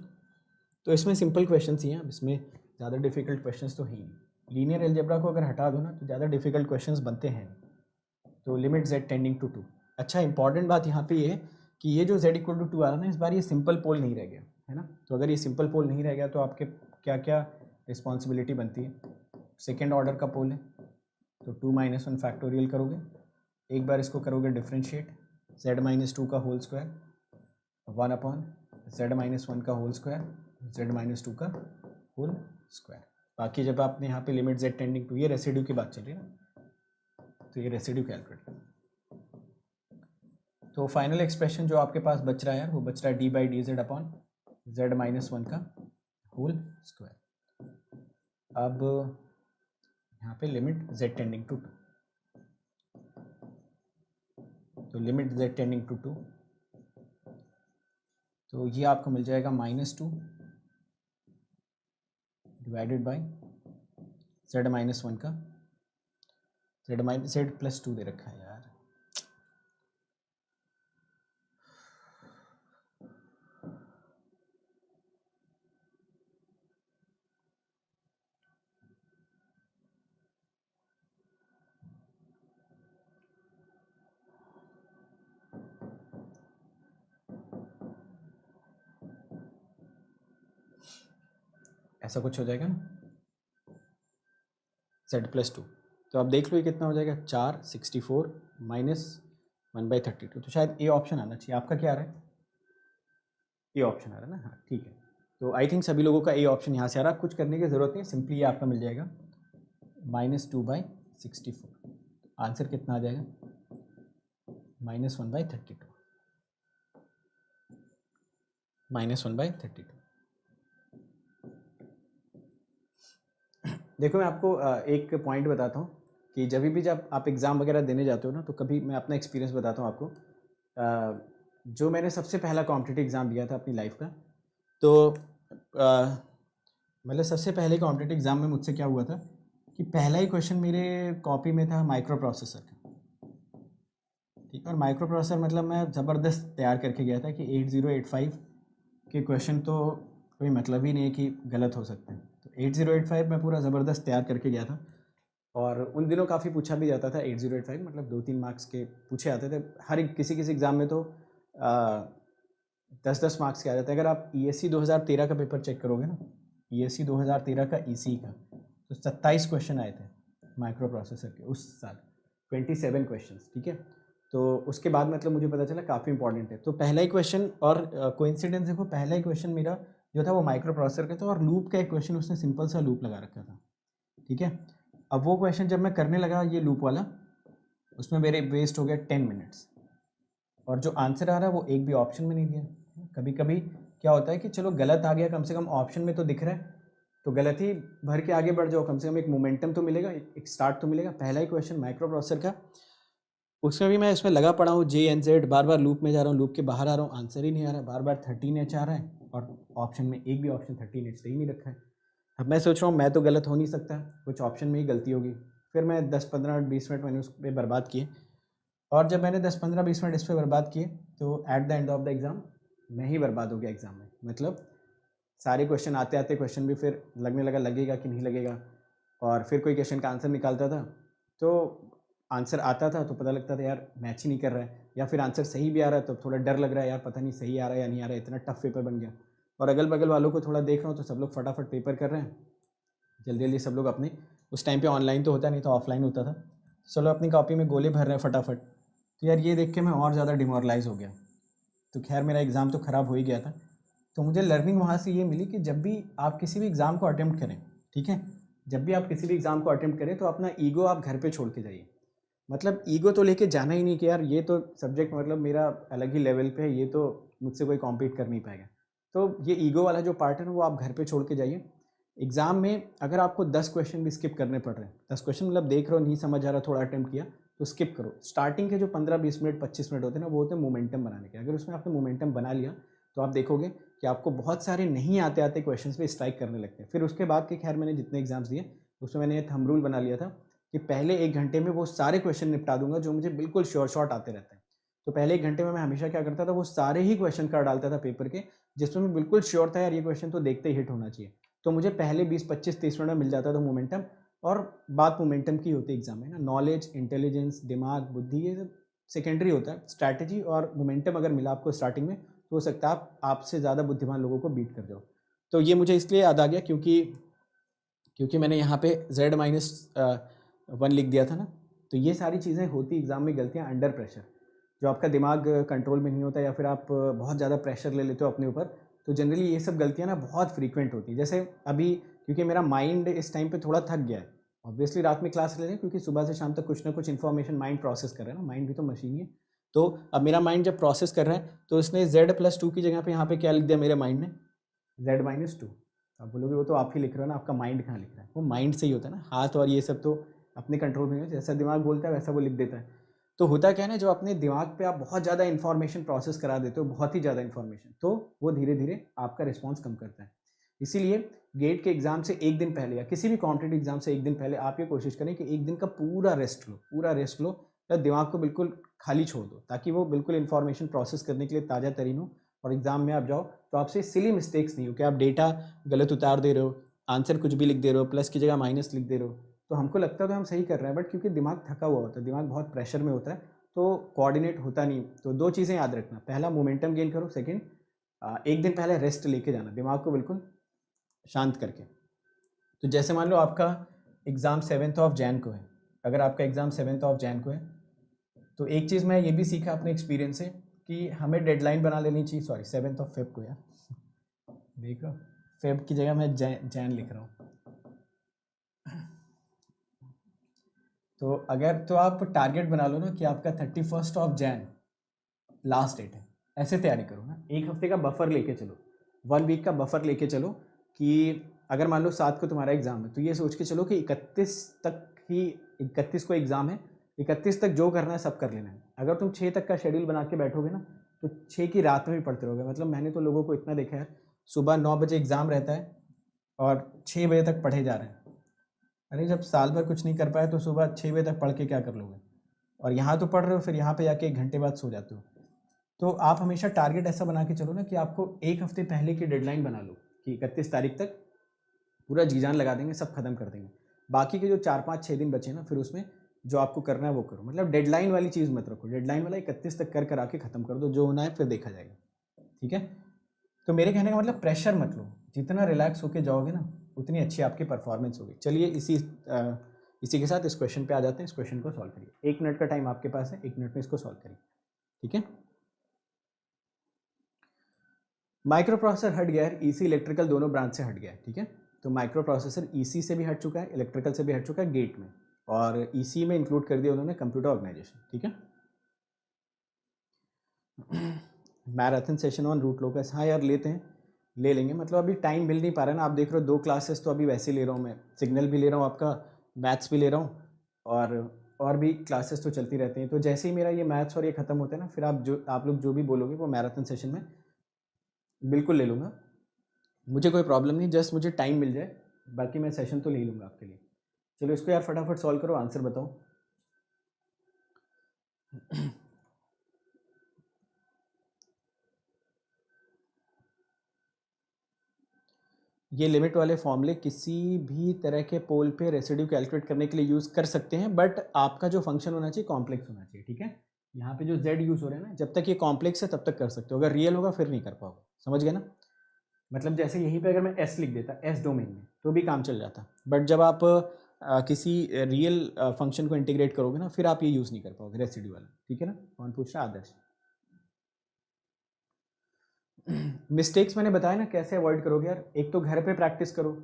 तो इसमें सिंपल क्वेश्चन ही हैं, इसमें ज़्यादा डिफिकल्ट क्वेश्चन तो है ही नहीं। लीनियर अलजेब्रा को अगर हटा दो ना तो ज़्यादा डिफिकल्ट क्वेश्चंस बनते हैं। तो लिमिट z टेंडिंग टू 2। अच्छा, इंपॉर्टेंट बात यहाँ पे ये है कि ये जो z इक्वल टू 2 आ रहा है ना, इस बार ये सिंपल पोल नहीं रह गया है ना। तो अगर ये सिंपल पोल नहीं रह गया तो आपके क्या क्या रिस्पॉन्सिबिलिटी बनती है? सेकेंड ऑर्डर का पोल है तो 2 - 1 फैक्टोरियल करोगे, एक बार इसको करोगे डिफ्रेंशिएट, z-2 का होल स्क्वायर 1/z-1 का होल स्क्वायर z-2 का होल स्क्वायर। बाकी जब आपने यहाँ पे लिमिट z टेंडिंग टू, ये रेसिड्यू की बात चल रही है ना, तो ये रेसिड्यू कैलकुलेट। तो फाइनल एक्सप्रेशन जो आपके पास बच रहा है यार, वो बच रहा है d/dz/z-1 का होल स्क्वायर। अब यहाँ पे लिमिट z टेंडिंग टू 2, तो लिमिट z टेंडिंग टू 2, तो ये आपको मिल जाएगा -2 डिवाइडेड बाय z-1 का, z+2 दे रखा है यार। ऐसा कुछ हो जाएगा ना, z+2। तो आप देख लो ये कितना हो जाएगा, 464 - 1/32। तो शायद ए ऑप्शन आना चाहिए। आपका क्या आ रहा है? ए ऑप्शन आ रहा है ना? हाँ ठीक है। तो आई थिंक सभी लोगों का ए ऑप्शन यहाँ से आ रहा है। कुछ करने की ज़रूरत नहीं, सिंपली ये आपका मिल जाएगा -2/64। आंसर कितना आ जाएगा? -1/32, -1/32। देखो मैं आपको एक पॉइंट बताता हूँ कि जब आप एग्ज़ाम वगैरह देने जाते हो ना, तो कभी मैं अपना एक्सपीरियंस बताता हूँ आपको। जो मैंने सबसे पहला कॉम्पिटिटिव एग्ज़ाम दिया था अपनी लाइफ का, तो मतलब सबसे पहले कॉम्पिटिटिव एग्ज़ाम में मुझसे क्या हुआ था कि पहला ही क्वेश्चन मेरे कॉपी में था माइक्रो प्रोसेसर का। ठीक है, और माइक्रो प्रोसेसर मतलब मैं ज़बरदस्त तैयार करके गया था कि 8085 के क्वेश्चन तो कोई मतलब ही नहीं है कि गलत हो सकते हैं। तो 8085 में पूरा ज़बरदस्त तैयार करके गया था, और उन दिनों काफ़ी पूछा भी जाता था 8085, मतलब 2-3 मार्क्स के पूछे जाते थे। हर एक किसी एग्ज़ाम में तो 10-10 मार्क्स के आ जाते हैं। अगर आप ESC 2013 का पेपर चेक करोगे ना, ESC 2013 का EC का, तो 27 क्वेश्चन आए थे माइक्रो प्रोसेसर के उस साल, 27 क्वेश्चन। ठीक है, तो उसके बाद मतलब मुझे पता चला काफ़ी इंपॉर्टेंट है। तो पहला ही क्वेश्चन, और कोइंसिडेंस देखो, पहला ही क्वेश्चन मेरा जो था वो माइक्रो प्रोसेसर का था, और लूप का एक क्वेश्चन उसने सिंपल सा लूप लगा रखा था। ठीक है, अब वो क्वेश्चन जब मैं करने लगा ये लूप वाला, उसमें मेरे वेस्ट हो गया 10 मिनट्स, और जो आंसर आ रहा है वो एक भी ऑप्शन में नहीं दिया। कभी कभी क्या होता है कि चलो गलत आ गया, कम से कम ऑप्शन में तो दिख रहा है, तो गलत ही भर के आगे बढ़ जाओ, कम से कम एक मोमेंटम तो मिलेगा, एक स्टार्ट तो मिलेगा। पहला ही क्वेश्चन माइक्रो प्रोसेसर का, उसमें भी मैं इसमें लगा पड़ा हूँ JNZ, बार बार लूप में जा रहा हूँ, लूप के बाहर आ रहा हूँ, आंसर ही नहीं आ रहा है, बार बार 13H आ रहा है, और ऑप्शन में एक भी ऑप्शन 13H सही नहीं रखा है। अब मैं सोच रहा हूँ मैं तो गलत हो नहीं सकता, कुछ ऑप्शन में ही गलती होगी। फिर मैं 10-15-20 मिनट मैंने उस पर बर्बाद किए, और जब मैंने 10-15-20 मिनट इस पर बर्बाद किए तो at the end of the exam मैं ही बर्बाद हो गया एग्ज़ाम में। मतलब सारे क्वेश्चन आते आते क्वेश्चन भी फिर लगने लगा लगेगा कि नहीं लगेगा, और फिर कोई क्वेश्चन का आंसर निकालता था तो आंसर आता था तो पता लगता था यार मैच ही नहीं कर रहा है, या फिर आंसर सही भी आ रहा है तो थोड़ा डर लग रहा है यार पता नहीं सही आ रहा है या नहीं आ रहा है, इतना टफ पेपर बन गया। और अगल बगल वालों को थोड़ा देख रहा हूँ तो सब लोग फटाफट पेपर कर रहे हैं, जल्दी जल्दी सब लोग अपने, उस टाइम पे ऑनलाइन तो होता नहीं था, ऑफलाइन होता था, चलो अपनी कॉपी में गोले भर रहे हैं फटाफट। तो यार ये देख के मैं और ज़्यादा डिमोरलाइज़ हो गया। तो खैर मेरा एग्ज़ाम तो ख़राब हो ही गया था। तो मुझे लर्निंग वहाँ से ये मिली कि जब भी आप किसी भी एग्ज़ाम को अटेम्प्ट करें, ठीक है, जब भी आप किसी भी एग्ज़ाम को अटेम्प्ट करें तो अपना ईगो आप घर पे छोड़ के जाइए। मतलब ईगो तो लेके जाना ही नहीं कि यार ये तो सब्जेक्ट मतलब मेरा अलग ही लेवल पे है, ये तो मुझसे कोई कॉम्पीट कर नहीं पाएगा। तो ये ईगो वाला जो पार्ट है ना वो आप घर पे छोड़ के जाइए। एग्जाम में अगर आपको 10 क्वेश्चन भी स्किप करने पड़ रहे हैं, 10 क्वेश्चन मतलब देख रहे हो नहीं समझ आ रहा, थोड़ा अटेम्प्ट किया तो स्किप करो। स्टार्टिंग के जो 15-20 मिनट 25 मिनट होते हैं ना वो होते हैं मोमेंटम बनाने के। अगर उसमें आपने मोमेंटम बना लिया तो आप देखोगे कि आपको बहुत सारे नहीं आते आते क्वेश्चन पे स्ट्राइक करने लगते हैं। फिर उसके बाद के खैर मैंने जितने एग्जाम्स दिए उसमें मैंने थंब रूल बना लिया था कि पहले 1 घंटे में वो सारे क्वेश्चन निपटा दूंगा जो मुझे बिल्कुल शॉर्ट आते रहते हैं। तो पहले 1 घंटे में मैं हमेशा क्या करता था, वो सारे ही क्वेश्चन कर डालता था पेपर के जिसमें मैं बिल्कुल श्योर था यार ये क्वेश्चन तो देखते ही हिट होना चाहिए। तो मुझे पहले 20-25-30 मिनट में मिल जाता था मोमेंटम। और बात मोमेंटम की होती है एग्जाम में ना, नॉलेज, इंटेलिजेंस, दिमाग, बुद्धि, ये सब सेकेंडरी होता है। स्ट्रैटेजी और मोमेंटम अगर मिला आपको स्टार्टिंग में तो हो सकता है आप आपसे ज़्यादा बुद्धिमान लोगों को बीट कर जाओ। तो ये मुझे इसलिए याद आ गया क्योंकि मैंने यहाँ पे Z-1 लिख दिया था ना। तो ये सारी चीज़ें होती एग्ज़ाम में गलतियाँ अंडर प्रेशर, जो आपका दिमाग कंट्रोल में नहीं होता या फिर आप बहुत ज़्यादा प्रेशर ले लेते हो अपने ऊपर। तो जनरली ये सब गलतियाँ ना बहुत फ्रीक्वेंट होती है। जैसे अभी क्योंकि मेरा माइंड इस टाइम पे थोड़ा थक गया है, ऑब्वियसली रात में क्लास ले रहे हैं क्योंकि सुबह से शाम तक कुछ ना कुछ इन्फॉर्मेशन माइंड प्रोसेस कर रहा है ना, माइंड भी तो मशीन ही है। तो अब मेरा माइंड जब प्रोसेस कर रहा है तो इसने Z+2 की जगह पे यहाँ पे क्या लिख दिया मेरे माइंड ने, Z-2। आप बोलोगे वो तो आप ही लिख रहे हो ना, आपका माइंड कहाँ लिख रहा है? वो माइंड से ही होता है ना, हाथ और ये सब तो अपने कंट्रोल में है, जैसा दिमाग बोलता है वैसा वो लिख देता है। तो होता क्या है ना, जो अपने दिमाग पे आप बहुत ज़्यादा इन्फॉर्मेशन प्रोसेस करा देते हो, बहुत ही ज़्यादा इन्फॉर्मेशन, तो वो धीरे धीरे आपका रिस्पॉन्स कम करता है। इसीलिए गेट के एग्जाम से एक दिन पहले या किसी भी कॉम्पिटेटिव एग्जाम से एक दिन पहले आप ये कोशिश करें कि एक दिन का पूरा रेस्ट लो, पूरा रेस्ट लो या दिमाग को बिल्कुल खाली छोड़ दो ताकि वो बिल्कुल इन्फॉर्मेशन प्रोसेस करने के लिए ताज़ा तरीन हो। और एग्जाम में आप जाओ तो आपसे सिली मिस्टेक्स नहीं हो कि आप डेटा गलत उतार दे रहे हो, आंसर कुछ भी लिख दे रहे हो, प्लस की जगह माइनस लिख दे रहे हो। तो हमको लगता है तो हम सही कर रहे हैं, बट क्योंकि दिमाग थका हुआ होता है, दिमाग बहुत प्रेशर में होता है, तो कोऑर्डिनेट होता नहीं। तो 2 चीज़ें याद रखना, पहला मोमेंटम गेन करो, सेकंड एक दिन पहले रेस्ट लेके जाना दिमाग को बिल्कुल शांत करके। तो जैसे मान लो आपका एग्ज़ाम 7 को है, अगर आपका एग्ज़ाम 7 को है तो एक चीज़ मैं ये भी सीखा अपने एक्सपीरियंस से कि हमें डेडलाइन बना लेनी चाहिए। सॉरी 7 को यार, देखो फेब की जगह मैं जैन लिख रहा हूँ। तो अगर तो आप टारगेट बना लो ना कि आपका 31 लास्ट डेट है, ऐसे तैयारी करो ना, एक हफ्ते का बफर लेके चलो, 1 वीक का बफर लेके चलो कि अगर मान लो 7 को तुम्हारा एग्ज़ाम है तो ये सोच के चलो कि 31 को एग्ज़ाम है, 31 तक जो करना है सब कर लेना है। अगर तुम 6 तक का शेड्यूल बना के बैठोगे ना तो 6 की रात में भी पढ़ते रहोगे। मतलब मैंने तो लोगों को इतना देखा है, सुबह 9 बजे एग्ज़ाम रहता है और 6 बजे तक पढ़े जा रहे हैं। अरे जब साल भर कुछ नहीं कर पाए तो सुबह 6 बजे तक पढ़ के क्या कर लोगे? और यहाँ तो पढ़ रहे हो फिर यहाँ पे जाके 1 घंटे बाद सो जाते हो। तो आप हमेशा टारगेट ऐसा बना के चलो ना कि आपको एक हफ्ते पहले की डेडलाइन बना लो कि 31 तारीख तक पूरा जी जान लगा देंगे, सब खत्म कर देंगे। बाकी के जो 4-5-6 दिन बचे ना फिर उसमें जो आपको करना है वो करो। मतलब डेडलाइन वाली चीज़ मत रखो, डेडलाइन वाला 31 तक कर आके ख़त्म कर दो, जो होना है फिर देखा जाएगा। ठीक है? तो मेरे कहने का मतलब प्रेशर मत लो, जितना रिलैक्स होके जाओगे ना उतनी अच्छी आपकी परफॉर्मेंस होगी। चलिए इसी के साथ इस क्वेश्चन पे आ जाते हैं। इस क्वेश्चन को सॉल्व करिए, 1 मिनट का टाइम आपके पास है, 1 मिनट में इसको सॉल्व करिए। ठीक है? माइक्रो प्रोसेसर हट गया है, ईसी इलेक्ट्रिकल दोनों ब्रांच से हट गया है। ठीक है? तो माइक्रो प्रोसेसर ईसी से भी हट चुका है, इलेक्ट्रिकल से भी हट चुका है गेट में, और ईसी में इंक्लूड कर दिया उन्होंने कंप्यूटर ऑर्गेनाइजेशन। ठीक है? Marathon session on root locus, हाँ यार लेते हैं, ले लेंगे। मतलब अभी टाइम मिल नहीं पा रहा है ना, आप देख रहे हो 2 क्लासेस तो अभी वैसे ही ले रहा हूँ मैं, सिग्नल भी ले रहा हूँ आपका, मैथ्स भी ले रहा हूँ, और भी क्लासेस तो चलती रहती हैं। तो जैसे ही मेरा ये मैथ्स और ये ख़त्म होता है ना, फिर आप लोग जो भी बोलोगे वो मैराथन सेशन में बिल्कुल ले लूँगा, मुझे कोई प्रॉब्लम नहीं, जस्ट मुझे टाइम मिल जाए, बाकी मैं सेशन तो ले ही लूँगा आपके लिए। चलो इसको यार फटाफट सॉल्व करो, आंसर बताओ। ये लिमिट वाले फॉर्मूले किसी भी तरह के पोल पे रेसिड्यू कैलकुलेट करने के लिए यूज़ कर सकते हैं, बट आपका जो फंक्शन होना चाहिए कॉम्प्लेक्स होना चाहिए। ठीक है? यहाँ पे जो z यूज़ हो रहा है ना, जब तक ये कॉम्प्लेक्स है तब तक कर सकते हो, अगर रियल होगा फिर नहीं कर पाओगे। समझ गए ना? मतलब जैसे यहीं पे अगर मैं s लिख देता s डोमेन में तो भी काम चल जाता, बट जब आप किसी रियल फंक्शन को इंटीग्रेट करोगे ना फिर आप ये यूज़ नहीं कर पाओगे रेसिड्यू वाला। ठीक है ना? कौन पूछ रहा? आदर्श। मिस्टेक्स मैंने बताया ना कैसे अवॉइड करोगे यार, एक तो घर पे प्रैक्टिस करो,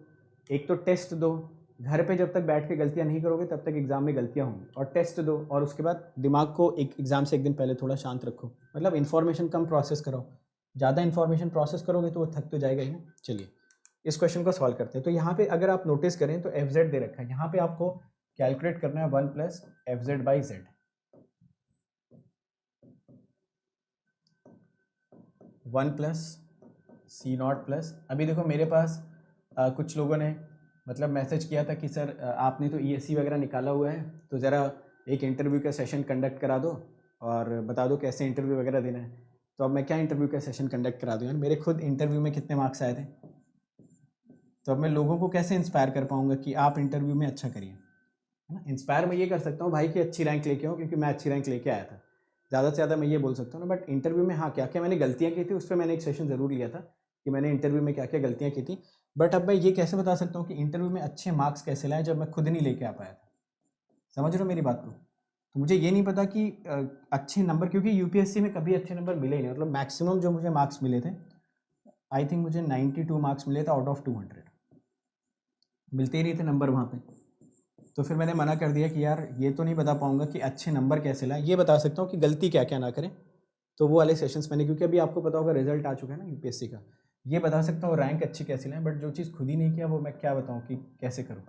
एक तो टेस्ट दो, घर पे जब तक बैठ के गलतियां नहीं करोगे तब तक एग्जाम में गलतियां होंगी। और टेस्ट दो और उसके बाद दिमाग को एक एग्जाम से एक दिन पहले थोड़ा शांत रखो, मतलब इन्फॉर्मेशन कम प्रोसेस करो। ज़्यादा इन्फॉर्मेशन प्रोसेस करोगे तो वो थक तो जाएगा ही ना। चलिए इस क्वेश्चन को सॉल्व करते हैं। तो यहाँ पे अगर आप नोटिस करें तो एफ जेड दे रखा है, यहाँ पे आपको कैलकुलेट करना है 1 plus F Z by Z. 1 plus C naught plus, अभी देखो मेरे पास कुछ लोगों ने मतलब मैसेज किया था कि सर आपने तो ईएससी वगैरह निकाला हुआ है, तो ज़रा एक इंटरव्यू का सेशन कंडक्ट करा दो और बता दो कैसे इंटरव्यू वगैरह देना है। तो अब मैं क्या इंटरव्यू का सेशन कंडक्ट करा दूँ यार, मेरे खुद इंटरव्यू में कितने मार्क्स आए थे, तो अब मैं लोगों को कैसे इंस्पायर कर पाऊँगा कि आप इंटरव्यू में अच्छा करिए, है ना। इंस्पायर मैं ये कर सकता हूँ भाई कि अच्छी रैंक लेके आओ, क्योंकि मैं अच्छी रैंक लेके आया था, ज़्यादा से ज़्यादा मैं ये बोल सकता हूँ ना। बट इंटरव्यू में हाँ क्या क्या मैंने गलतियाँ की थी उस पर मैंने एक सेशन ज़रूर लिया था कि मैंने इंटरव्यू में क्या क्या गलतियाँ की थी। बट अब मैं ये कैसे बता सकता हूँ कि इंटरव्यू में अच्छे मार्क्स कैसे लाए जब मैं खुद नहीं लेके आ पाया था। समझ रहे हो मेरी बात को। तो मुझे ये नहीं पता कि अच्छे नंबर, क्योंकि यूपीएससी में कभी अच्छे नंबर मिले ही नहीं, मतलब मैक्सिमम जो मुझे मार्क्स मिले थे आई थिंक मुझे 92 मार्क्स मिले थे आउट ऑफ 200, मिलते ही नहीं थे नंबर वहाँ पे। तो फिर मैंने मना कर दिया कि यार ये तो नहीं बता पाऊंगा कि अच्छे नंबर कैसे लाएं, ये बता सकता हूँ कि गलती क्या क्या ना करें। तो वो वाले सेशंस मैंने, क्योंकि अभी आपको पता होगा रिजल्ट आ चुका है ना यूपीएससी का, ये बता सकता हूँ रैंक अच्छी कैसे लाएं, बट जो चीज़ खुद ही नहीं किया वो मैं क्या बताऊँ कि कैसे करूँ।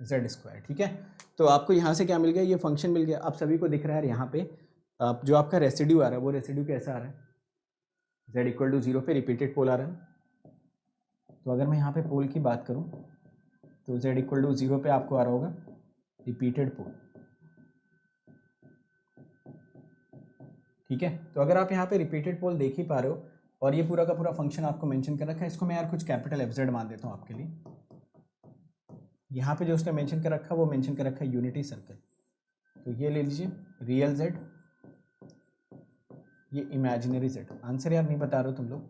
जेड स्क्वायर, ठीक है। तो आपको यहाँ से क्या मिल गया, ये फंक्शन मिल गया। आप सभी को दिख रहा है यहाँ पे आप जो आपका रेसिड्यू आ रहा है वो रेसिड्यू कैसा आ रहा है, जेड इक्वल टू 0 पे रिपीटेड पोल आ रहा है। तो अगर मैं यहाँ पे पोल की बात करूँ तो जेड इक्वल टू 0 पे आपको आ रहा होगा रिपीटेड पोल, ठीक है। तो अगर आप यहाँ पे रिपीटेड पोल देख ही पा रहे हो और ये पूरा का पूरा फंक्शन आपको मेंशन कर रखा है, इसको मैं यार कुछ कैपिटल एफ जेड मान देता हूँ आपके लिए। यहाँ पे जो उसने मेंशन कर रखा है वो मेंशन कर रखा है यूनिटी सर्कल। तो ये ले लीजिए रियल जेड, ये इमेजिनरी जेड। आंसर यार नहीं बता रहे हो तुम लोग,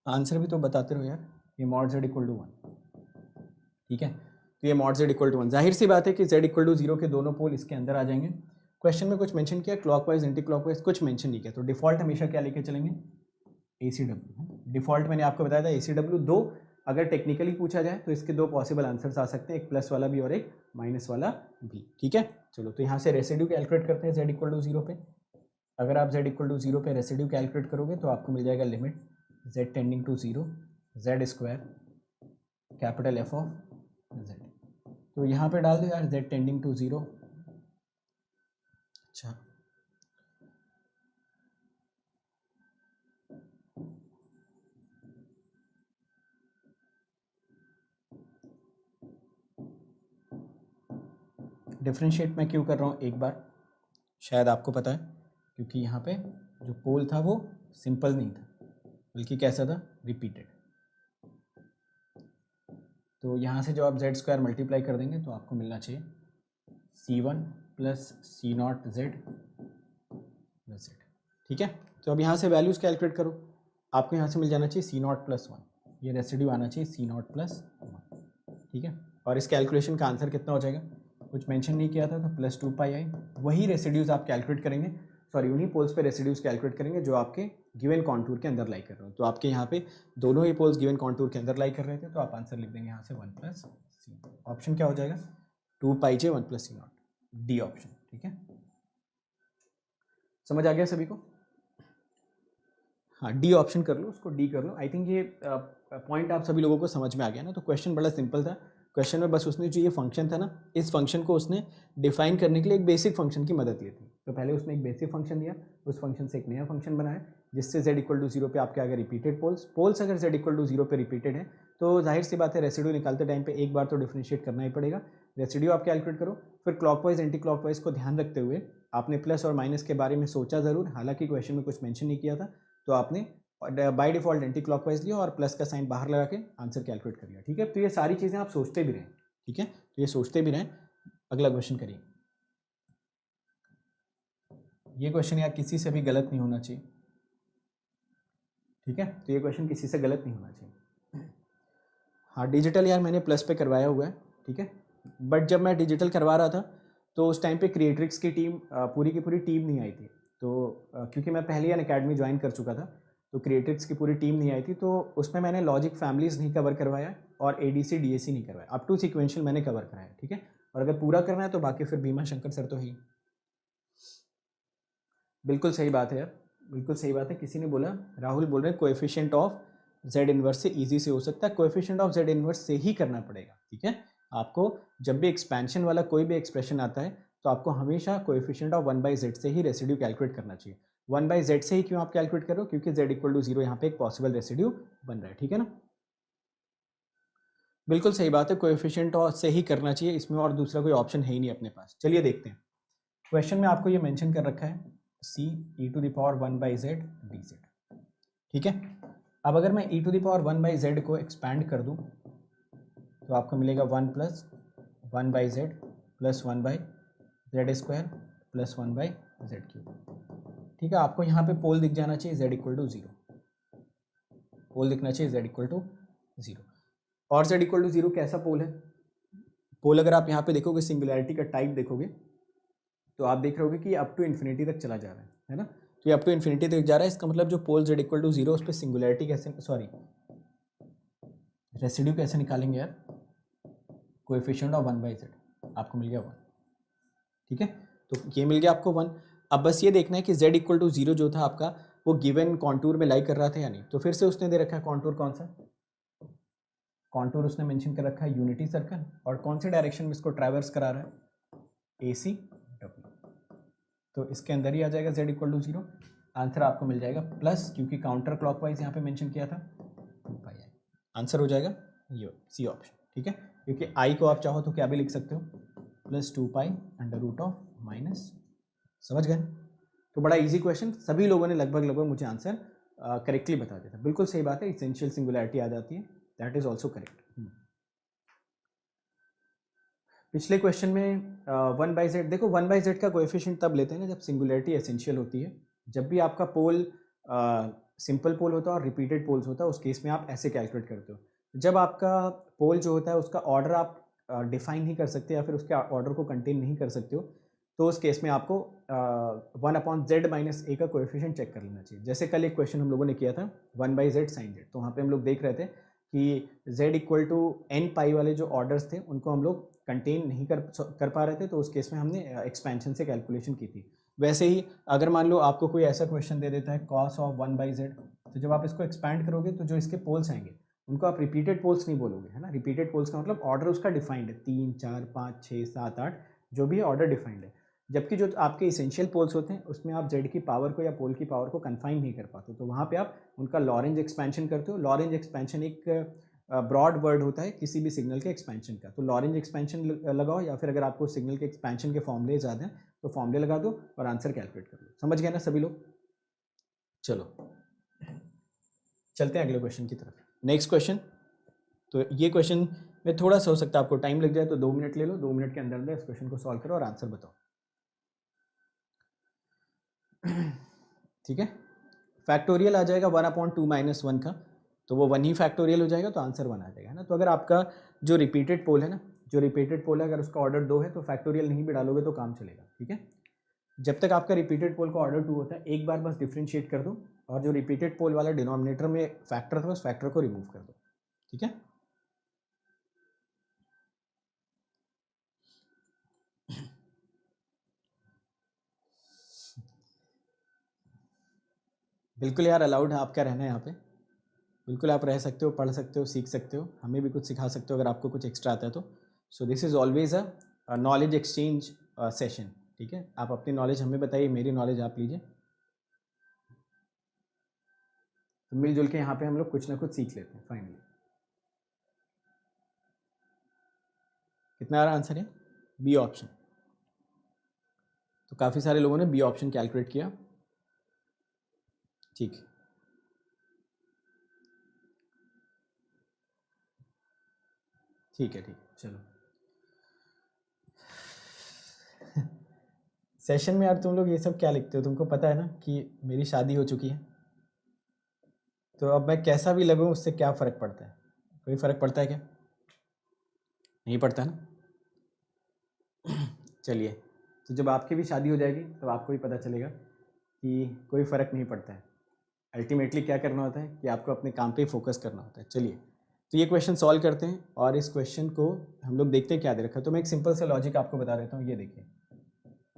आंसर भी तो बताते रहो यार। ये मॉड जेड इक्वल टू 1, ठीक है। तो ये मॉड जेड इक्वल टू 1, जाहिर सी बात है कि जेड इक्वल टू 0 के दोनों पोल इसके अंदर आ जाएंगे। क्वेश्चन में कुछ मेंशन किया क्लॉकवाइज एंटी क्लॉकवाइज, कुछ मेंशन नहीं किया। तो डिफॉल्ट हमेशा क्या लेके चलेंगे, ACW। डिफॉल्ट मैंने आपको बताया था ACW। दो अगर टेक्निकली पूछा जाए तो इसके दो पॉसिबल आंसर्स आ सकते हैं, एक प्लस वाला भी और एक माइनस वाला भी, ठीक है। चलो तो यहाँ से रेसिड्यू कैलकुलेट करते हैं जेड इक्वल टू 0 पे। अगर आप जेड इक्वल टू 0 पे रेसिड्यू कैलकुलेट करोगे तो आपको मिल जाएगा limit Z tending to 0 Z square capital F of Z. तो यहाँ पे डाल दो यार जेड टेंडिंग टू 0। अच्छा डिफ्रेंशिएट मैं क्यों कर रहा हूँ एक बार, शायद आपको पता है, क्योंकि यहाँ पे जो पोल था वो सिंपल नहीं था बल्कि कैसा था, रिपीटेड। तो यहाँ से जो आप जेड स्क्वायर मल्टीप्लाई कर देंगे तो आपको मिलना चाहिए C1 plus C naught Z plus Z, ठीक है। तो अब यहाँ से वैल्यूज़ कैलकुलेट करो, आपको यहाँ से मिल जाना चाहिए C नॉट प्लस 1, ये रेसिड्यू आना चाहिए C नॉट प्लस 1, ठीक है। और इस कैलकुलेशन का आंसर कितना हो जाएगा, कुछ मेंशन नहीं किया था तो प्लस 2πi। वही रेसिड्यूज़ आप कैलकुलेट करेंगे, सॉरी उन्हीं पोल्स पे रेसिड्यूज़ कैलकुलेट करेंगे जो आपके गिवन कॉन्टूर के अंदर लाई कर रहे हो। तो आपके यहाँ पे दोनों ही पोल्स गिवन कॉन्टूर के अंदर लाई कर रहे थे, तो आप आंसर लिख देंगे यहाँ से 1 प्लस सी। ऑप्शन क्या हो जाएगा 2πj 1 plus C naught, D option, ठीक है। समझ आ गया सभी को, हाँ डी ऑप्शन कर लो, उसको डी कर लो। आई थिंक ये पॉइंट आप सभी लोगों को समझ में आ गया ना। तो क्वेश्चन बड़ा सिंपल था, क्वेश्चन में बस उसने जो ये फंक्शन था ना, इस फंक्शन को उसने डिफाइन करने के लिए एक बेसिक फंक्शन की मदद ली थी। तो पहले उसने एक बेसिक फंक्शन दिया, उस फंक्शन से एक नया फंक्शन बनाया जिससे z इक्वल टू 0 पे आपके आगे रिपीटेड पोल्स अगर z इक्वल टू 0 पे रिपीटेड है तो जाहिर सी बात है रेसिड्यू निकालते टाइम पे एक बार तो डिफरेंशिएट करना ही पड़ेगा। रेसिड्यू आप कैलकुलेट करो, फिर क्लॉकवाइज एंटी क्लॉकवाइज को ध्यान रखते हुए आपने प्लस और माइनस के बारे में सोचा ज़रूर, हालांकि क्वेश्चन में कुछ मेंशन नहीं किया था, तो आपने बाय डिफॉल्ट एंटी क्लॉकवाइज लिया और प्लस का साइन बाहर लगा के आंसर कैलकुलेट कर लिया, ठीक है। तो ये सारी चीज़ें आप सोचते भी रहें, ठीक है। तो ये सोचते भी रहें। अगला क्वेश्चन करिए। ये क्वेश्चन यार किसी से भी गलत नहीं होना चाहिए, ठीक है। तो ये क्वेश्चन किसी से गलत नहीं होना चाहिए। हाँ डिजिटल यार मैंने प्लस पे करवाया हुआ है, ठीक है। बट जब मैं डिजिटल करवा रहा था तो उस टाइम पे क्रिएट्रिक्स की टीम पूरी की पूरी टीम नहीं आई थी। तो क्योंकि मैं पहले ही अनअकैडमी ज्वाइन कर चुका था तो क्रिएटिव्स की पूरी टीम नहीं आई थी, तो उसमें मैंने लॉजिक फैमिलीज नहीं कवर करवाया और एडीसी डीएसी नहीं करवाया, अप टू सीक्वेंशियल मैंने कवर कराया, ठीक है। और अगर पूरा करना है तो बाकी फिर भीमा शंकर सर तो है ही। बिल्कुल सही बात है यार, बिल्कुल सही बात है। किसी ने बोला, राहुल बोल रहे हैं कोएफिशिएंट ऑफ जेड इनवर्स से इजी से हो सकता है, कोएफिशिएंट ऑफ जेड इनवर्स से ही करना पड़ेगा, ठीक है। आपको जब भी एक्सपेंशन वाला कोई भी एक्सप्रेशन आता है तो आपको हमेशा कोएफिशिएंट ऑफ 1/z से ही रेसिड्यू कैलकुलेट करना चाहिए। 1/z से ही क्यों आप कैलकुलेट करो, क्योंकि z इक्वल टू 0 यहाँ पे एक पॉसिबल रेसिड्यू बन रहा है, ठीक है ना। बिल्कुल सही बात है, कोएफिशिएंट से ही करना चाहिए, इसमें और दूसरा कोई ऑप्शन है ही नहीं अपने पास। चलिए देखते हैं, क्वेश्चन में आपको ये मेंशन कर रखा है c e⁻⁴ 1/z dz, ठीक है। अब अगर मैं e⁻⁴ 1/z को एक्सपैंड कर दूं तो आपको मिलेगा 1 + 1/z + 1/z² + 1/z³, ठीक है। आपको यहाँ पे पोल दिख जाना चाहिए z इक्वल टू 0, पोल दिखना चाहिए z इक्वल टू 0। और z इक्वल टू 0 कैसा पोल है? पोल अगर आप यहाँ पे देखोगे, सिंगुलैरिटी का टाइप देखोगे तो आप देख रहे होगे कि अप टू इन्फिनिटी तक चला जा रहा है ना। तो ये अप टू इन्फिनिटी तक जा रहा है, इसका मतलब जो पोल z इक्वल टू 0 उस पर सिंगुलैरिटी कैसे, सॉरी रेसिड्यू कैसे निकालेंगे यार, कोएफिशिएंट ऑफ 1/z, आपको मिल गया 1, ठीक है। तो ये मिल गया आपको 1। अब बस ये देखना है कि z इक्वल टू 0 जो था आपका वो गिवन कॉन्टूर में लाई कर रहा था या नहीं। तो फिर से उसने दे रखा है कॉन्टूर, कौन सा कॉन्टूर उसने मेंशन कर रखा है, यूनिटी सर्कल, और कौन से डायरेक्शन में इसको ट्रैवर्स करा रहा है, AC W। तो इसके अंदर ही आ जाएगा z इक्वल टू 0, आंसर आपको मिल जाएगा प्लस, क्योंकि काउंटर क्लॉकवाइज यहाँ पे मेंशन किया था, 2πi, आंसर हो जाएगा ये सी ऑप्शन, ठीक है। क्योंकि i को आप चाहो तो क्या भी लिख सकते हो, +2π√−, समझ गए। तो बड़ा इजी क्वेश्चन, सभी लोगों ने लगभग मुझे आंसर करेक्टली बता दिया था। बिल्कुल सही बात है, इसेंशियल सिंगुलैरिटी आ जाती है, दैट इज ऑल्सो करेक्ट। पिछले क्वेश्चन में 1/z, देखो 1/z का कोएफिशिएंट तब लेते हैं ना जब सिंगुलैरिटी एसेंशियल होती है। जब भी आपका पोल सिंपल पोल होता है और रिपीटेड पोल्स होता है, उस केस में आप ऐसे कैलकुलेट करते हो। जब आपका पोल जो होता है उसका ऑर्डर आप डिफाइन नहीं कर सकते या फिर उसके ऑर्डर को कंटेन नहीं कर सकते हो, तो उस केस में आपको 1/z - a का कोएफिशिएंट चेक कर लेना चाहिए। जैसे कल एक क्वेश्चन हम लोगों ने किया था 1/z sin z, तो वहाँ पे हम लोग देख रहे थे कि z इक्वल टू n π वाले जो ऑर्डर्स थे उनको हम लोग कंटेन नहीं कर पा रहे थे, तो उस केस में हमने एक्सपेंशन से कैलकुलेशन की थी। वैसे ही अगर मान लो आपको कोई ऐसा क्वेश्चन दे देता है cos ऑफ 1/z, तो जब आप इसको एक्सपैंड करोगे तो जो इसके पोल्स आएंगे उनको आप रिपीटेड पोल्स नहीं बोलोगे, है ना। रिपीटेड पोल्स का मतलब ऑर्डर उसका डिफाइंड है, 3 4 5 6 7 8 जो भी है ऑर्डर डिफाइंड है। जबकि जो आपके इसेंशियल पोल्स होते हैं उसमें आप जेड की पावर को या पोल की पावर को कन्फाइन नहीं कर पाते, तो वहाँ पे आप उनका लॉरेंज एक्सपेंशन करते हो। लॉरेंज एक्सपेंशन एक ब्रॉड वर्ड होता है किसी भी सिग्नल के एक्सपेंशन का, तो लॉरेंज एक्सपेंशन लगाओ, या फिर अगर आपको सिग्नल के एक्सपेंशन के फॉर्मूले याद हैं तो फॉर्मूले लगा दो और आंसर कैलकुलेट कर लो। समझ गए ना सभी लोग? चलो चलते हैं अगले क्वेश्चन की तरफ। नेक्स्ट क्वेश्चन, तो ये क्वेश्चन में थोड़ा सा हो सकता है आपको टाइम लग जाए, तो 2 मिनट ले लो, 2 मिनट के अंदर अंदर इस क्वेश्चन को सॉल्व करो और आंसर बताओ, ठीक है। फैक्टोरियल आ जाएगा 1/2 - 1 का, तो वो 1 ही फैक्टोरियल हो जाएगा, तो आंसर 1 आ जाएगा, है ना। तो अगर आपका जो रिपीटेड पोल है ना, जो रिपीटेड पोल है अगर उसका ऑर्डर 2 है तो फैक्टोरियल नहीं भी डालोगे तो काम चलेगा, ठीक है। जब तक आपका रिपीटेड पोल का ऑर्डर 2 होता है, एक बार बस डिफ्रेंशिएट कर दो और जो रिपीटेड पोल वाला डिनोमिनेटर में फैक्टर था उस फैक्टर को रिमूव कर दो, ठीक है। बिल्कुल यार, अलाउड है, आपका रहना है यहाँ पे, बिल्कुल आप रह सकते हो, पढ़ सकते हो, सीख सकते हो, हमें भी कुछ सिखा सकते हो अगर आपको कुछ एक्स्ट्रा आता है तो। So this is always a knowledge exchange session, ठीक है। आप अपनी नॉलेज हमें बताइए, मेरी नॉलेज आप लीजिए, तो मिलजुल के यहाँ पे हम लोग कुछ ना कुछ सीख लेते हैं फाइनली। कितना आ रहा आंसर है? B option. तो काफ़ी सारे लोगों ने बी ऑप्शन कैलकुलेट किया, ठीक है। ठीक है, चलो। सेशन में यार तुम लोग ये सब क्या लिखते हो? तुमको पता है ना कि मेरी शादी हो चुकी है, तो अब मैं कैसा भी लगूँ उससे क्या फ़र्क पड़ता है? कोई फ़र्क पड़ता है क्या? नहीं पड़ता ना। चलिए, तो जब आपकी भी शादी हो जाएगी तब आपको भी पता चलेगा कि कोई फ़र्क नहीं पड़ता है, अल्टीमेटली क्या करना होता है कि आपको अपने काम पे फोकस करना होता है। चलिए, तो ये क्वेश्चन सॉल्व करते हैं और इस क्वेश्चन को हम लोग देखते हैं क्या दे रखा है। तो मैं एक सिंपल सा लॉजिक आपको बता देता हूँ। ये देखिए,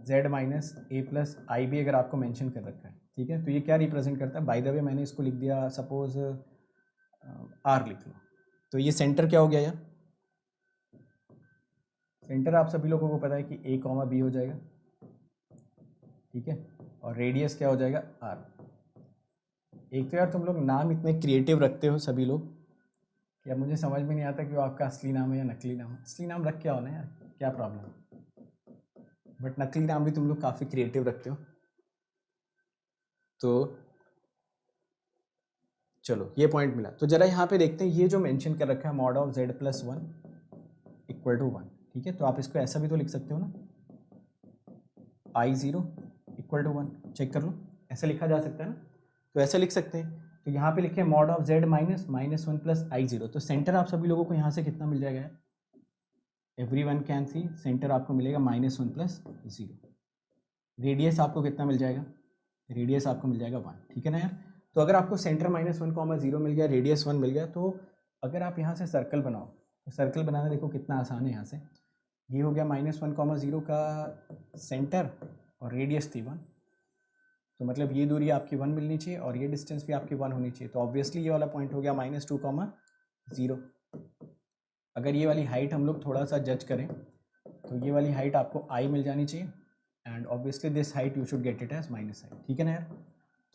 z माइनस ए प्लस आई भी अगर आपको मेंशन कर रखा है, ठीक है, तो ये क्या रिप्रेजेंट करता है? बाय द वे मैंने इसको लिख दिया, सपोज आर लिख लो, तो ये सेंटर क्या हो गया यार? सेंटर आप सभी लोगों को पता है कि ए कॉमा बी हो जाएगा, ठीक है, और रेडियस क्या हो जाएगा? आर। एक तो यार तुम लोग नाम इतने क्रिएटिव रखते हो सभी लोग कि अब मुझे समझ में नहीं आता कि वो आपका असली नाम है या नकली नाम है। असली नाम रख क्या होना है यार, क्या प्रॉब्लम है? बट नकली नाम भी तुम लोग काफ़ी क्रिएटिव रखते हो। तो चलो, ये पॉइंट मिला। तो जरा यहाँ पे देखते हैं, ये जो मेंशन कर रखा है mod of z plus 1 equal to 1, ठीक है, तो आप इसको ऐसा भी तो लिख सकते हो ना, I0 इक्वल टू 1। चेक कर लो, ऐसा लिखा जा सकता है ना? तो ऐसा लिख सकते हैं। तो यहाँ पे लिखे mod of z minus minus 1 plus I0। तो सेंटर आप सभी लोगों को यहाँ से कितना मिल जाएगा? एवरीवन कैन सी, सेंटर आपको मिलेगा -1 प्लस 0। रेडियस आपको कितना मिल जाएगा? रेडियस आपको मिल जाएगा 1, ठीक है ना यार? तो अगर आपको सेंटर -1, 0 मिल गया, रेडियस 1 मिल गया, तो अगर आप यहाँ से सर्कल बनाओ, तो सर्कल बनाना देखो कितना आसान है। यहाँ से ये हो गया -1, 0 का सेंटर और रेडियस थी 1, तो मतलब ये दूरी आपकी 1 मिलनी चाहिए और ये डिस्टेंस भी आपकी 1 होनी चाहिए। तो ऑब्वियसली ये वाला पॉइंट हो गया -2, 0। अगर ये वाली हाइट हम लोग थोड़ा सा जज करें तो ये वाली हाइट आपको i मिल जानी चाहिए, and obviously this height you should get it as -i, ठीक है ना यार?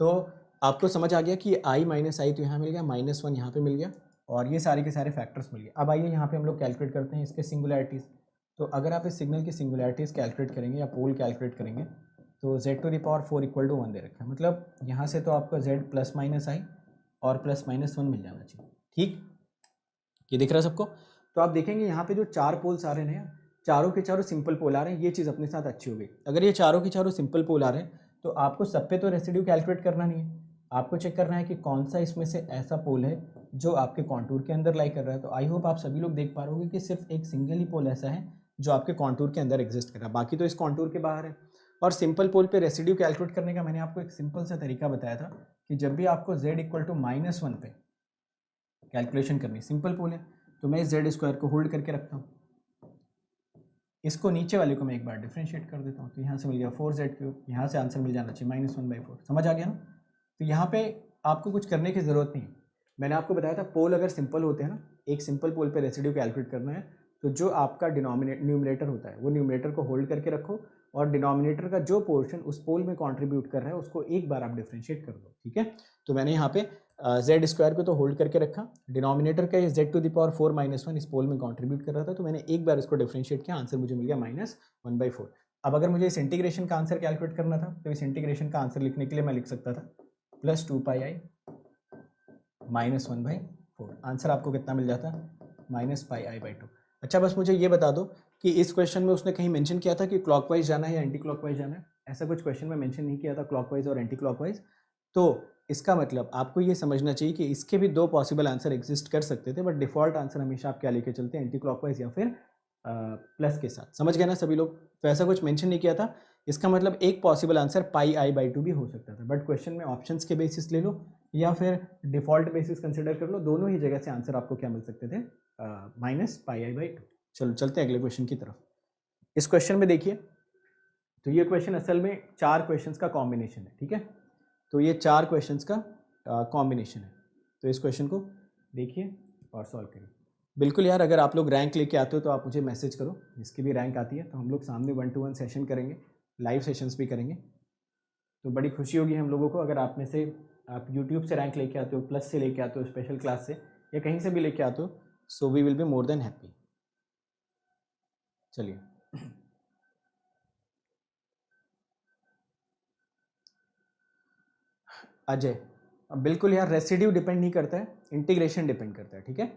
तो आपको समझ आ गया कि i -i तो यहाँ मिल गया, -1 यहाँ पे मिल गया, और ये सारे के सारे फैक्टर्स मिल गए। अब आइए यहाँ पे हम लोग कैलकुलेट करते हैं इसके सिंगुलैरिटीज़। तो अगर आप इस सिग्नल की सिंगुलैरिटीज़ कैलकुलेट करेंगे या पोल कैलकुलेट करेंगे, तो z⁴ इक्वल टू 1 दे रखा है, मतलब यहाँ से तो आपको z प्लस माइनस i और प्लस माइनस 1 मिल जाना चाहिए, ठीक? ये दिख रहा है सबको? तो आप देखेंगे यहाँ पे जो 4 पोल्स आ रहे हैं, चारों के चारों सिंपल पोल आ रहे हैं। ये चीज़ अपने साथ अच्छी हो गई। अगर ये चारों के चारों सिंपल पोल आ रहे हैं तो आपको सब पे तो रेसिड्यू कैलकुलेट करना नहीं है, आपको चेक करना है कि कौन सा इसमें से ऐसा पोल है जो आपके कॉन्टूर के अंदर लाई कर रहा है। तो आई होप आप सभी लोग देख पा रहे होगे कि सिर्फ एक सिंगल ही पोल ऐसा है जो आपके कॉन्टूर के अंदर एग्जिस्ट कर रहा है, बाकी तो इस कॉन्टूर के बाहर है। और सिंपल पोल पे रेसिड्यू कैलकुलेट करने का मैंने आपको एक सिंपल सा तरीका बताया था कि जब भी आपको z इक्वल टू -1 पे कैलकुलेशन करनी, सिंपल पोल है, तो मैं इस z² को होल्ड करके रखता हूँ, इसको नीचे वाले को मैं एक बार डिफ्रेंशिएट कर देता हूँ, तो यहाँ से मिल गया 4z³, यहाँ से आंसर मिल जाना चाहिए -1/4। समझ आ गया ना? तो यहाँ पे आपको कुछ करने की ज़रूरत नहीं है। मैंने आपको बताया था पोल अगर सिंपल होते हैं ना, एक सिंपल पोल पे रेसिड्यू कैलकुलेट करना है, तो जो आपका न्यूमरेटर होता है वो न्यूमरेटर को होल्ड करके रखो, और डिनोमिनेटर का जो पोर्शन उस पोल में कंट्रीब्यूट कर रहा है उसको एक बार आप डिफ्रेंशिएट कर दो, ठीक है? तो मैंने यहाँ पे z² को तो होल्ड करके रखा, डिनोमिनेटर का z⁴ -1 इस पोल में कंट्रीब्यूट कर रहा था, तो मैंने एक बार इसको डिफ्रेंशिएट किया, आंसर मुझे मिल गया -1/4। अब अगर मुझे इस इंटीग्रेशन का आंसर कैलकुलेट करना था, तो इस इंटीग्रेशन का आंसर लिखने के लिए मैं लिख सकता था +2πi -1/4। आंसर आपको कितना मिल जाता? -πi/2। अच्छा, बस मुझे ये बता दो कि इस क्वेश्चन में उसने कहीं मेंशन किया था कि क्लॉकवाइज जाना है या एंटी क्लॉकवाइज जाना है? ऐसा कुछ क्वेश्चन में मेंशन नहीं किया था, क्लॉकवाइज और एंटी क्लॉकवाइज। तो इसका मतलब आपको ये समझना चाहिए कि इसके भी 2 पॉसिबल आंसर एग्जिस्ट कर सकते थे, बट डिफॉल्ट आंसर हमेशा आप क्या लेके चलते हैं? एंटी क्लॉकवाइज या फिर प्लस के साथ। समझ गए ना सभी लोग? तो ऐसा कुछ मेंशन नहीं किया था, इसका मतलब एक पॉसिबल आंसर πi/2 भी हो सकता था, बट क्वेश्चन में ऑप्शंस के बेसिस ले लो या फिर डिफॉल्ट बेसिस कंसिडर कर लो, दोनों ही जगह से आंसर आपको क्या मिल सकते थे? -πi/2। चलो चलते हैं अगले क्वेश्चन की तरफ। इस क्वेश्चन में देखिए, तो ये क्वेश्चन असल में 4 क्वेश्चंस का कॉम्बिनेशन है, ठीक है? तो ये 4 क्वेश्चंस का कॉम्बिनेशन है। तो इस क्वेश्चन को देखिए और सॉल्व करिए। बिल्कुल यार, अगर आप लोग रैंक लेके आते हो तो आप मुझे मैसेज करो, जिसकी भी रैंक आती है, तो हम लोग सामने 1-to-1 सेशन करेंगे, लाइव सेशंस भी करेंगे। तो बड़ी खुशी होगी हम लोगों को अगर आप में से आप यूट्यूब से रैंक लेके आते हो, प्लस से लेके आते हो, स्पेशल क्लास से, या कहीं से भी लेके आते हो, so we will be more than happy. चलिए, अजय, बिल्कुल यार, रेसिड्यू डिपेंड नहीं करता है, इंटीग्रेशन डिपेंड करता है, ठीक है?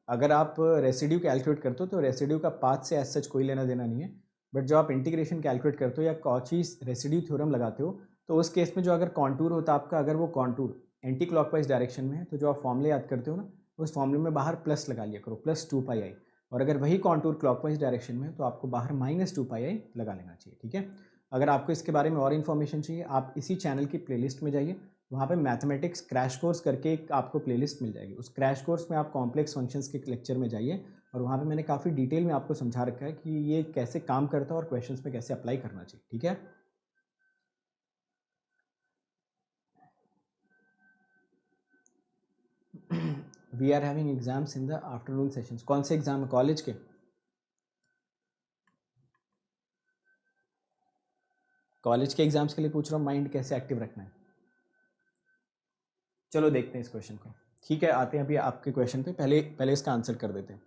अगर आप रेसिड्यू कैलकुलेट करते हो तो रेसिड्यू का पाथ से एज सच कोई लेना देना नहीं है, बट जब आप इंटीग्रेशन कैलकुलेट करते हो या कॉचीज रेसिड्यू थ्योरम लगाते हो, तो उस केस में जो अगर कॉन्टूर होता है आपका, अगर वो कॉन्टूर एंटी क्लॉकवाइज डायरेक्शन में है, तो जो आप फॉर्मूले याद करते हो ना, उस फॉर्मूले में बाहर प्लस लगा लिया करो, +2πi। और अगर वही कॉन्टूर क्लॉकवाइज डायरेक्शन में है तो आपको बाहर -2πi लगा लेना चाहिए, ठीक है? अगर आपको इसके बारे में और इन्फॉर्मेशन चाहिए, आप इसी चैनल की प्लेलिस्ट में जाइए, वहाँ पे मैथमेटिक्स क्रैश कोर्स करके एक आपको प्लेलिस्ट मिल जाएगी। उस क्रैश कोर्स में आप कॉम्प्लेक्स फंक्शंस के लेक्चर में जाइए और वहाँ पे मैंने काफ़ी डिटेल में आपको समझा रखा है कि ये कैसे काम करता है और क्वेश्चंस में कैसे अप्लाई करना चाहिए, ठीक है। We are having exams in the afternoon sessions. कौन से एग्जाम है? कॉलेज के? कॉलेज के एग्जाम्स के लिए पूछ रहा हूँ, माइंड कैसे एक्टिव रखना है। चलो देखते हैं इस क्वेश्चन को, ठीक है। आते हैं अभी आपके क्वेश्चन पे, पहले इसका आंसर कर देते हैं।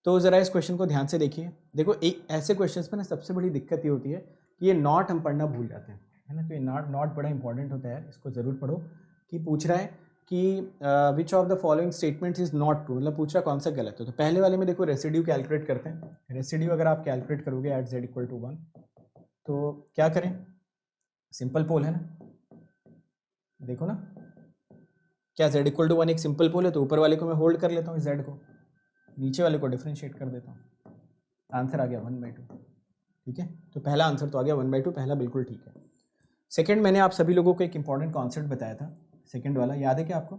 तो ज़रा इस क्वेश्चन को ध्यान से देखिए। देखो, एक ऐसे क्वेश्चंस पे ना सबसे बड़ी दिक्कत ये होती है कि ये नॉट हम पढ़ना भूल जाते हैं, है ना। तो ये नॉट बड़ा इंपॉर्टेंट होता है, इसको ज़रूर पढ़ो। कि पूछ रहा है कि which of the following statements is not true, मतलब पूछ रहा कौन सा गलत है। तो पहले वाले में देखो रेसिड्यू कैलकुलेट करते हैं। रेसिड्यू अगर आप कैलकुलेट करोगे एट z इक्वल टू 1, तो क्या करें? सिंपल पोल है ना, देखो ना, क्या z इक्वल टू 1 एक सिंपल पोल है। तो ऊपर वाले को मैं होल्ड कर लेता हूँ z को, नीचे वाले को डिफ्रेंशिएट कर देता हूँ, आंसर आ गया 1/2, ठीक है। तो पहला आंसर तो आ गया 1/2, पहला बिल्कुल ठीक है। सेकंड, मैंने आप सभी लोगों को एक इंपॉर्टेंट कॉन्सेप्ट बताया था, सेकंड वाला याद है क्या आपको?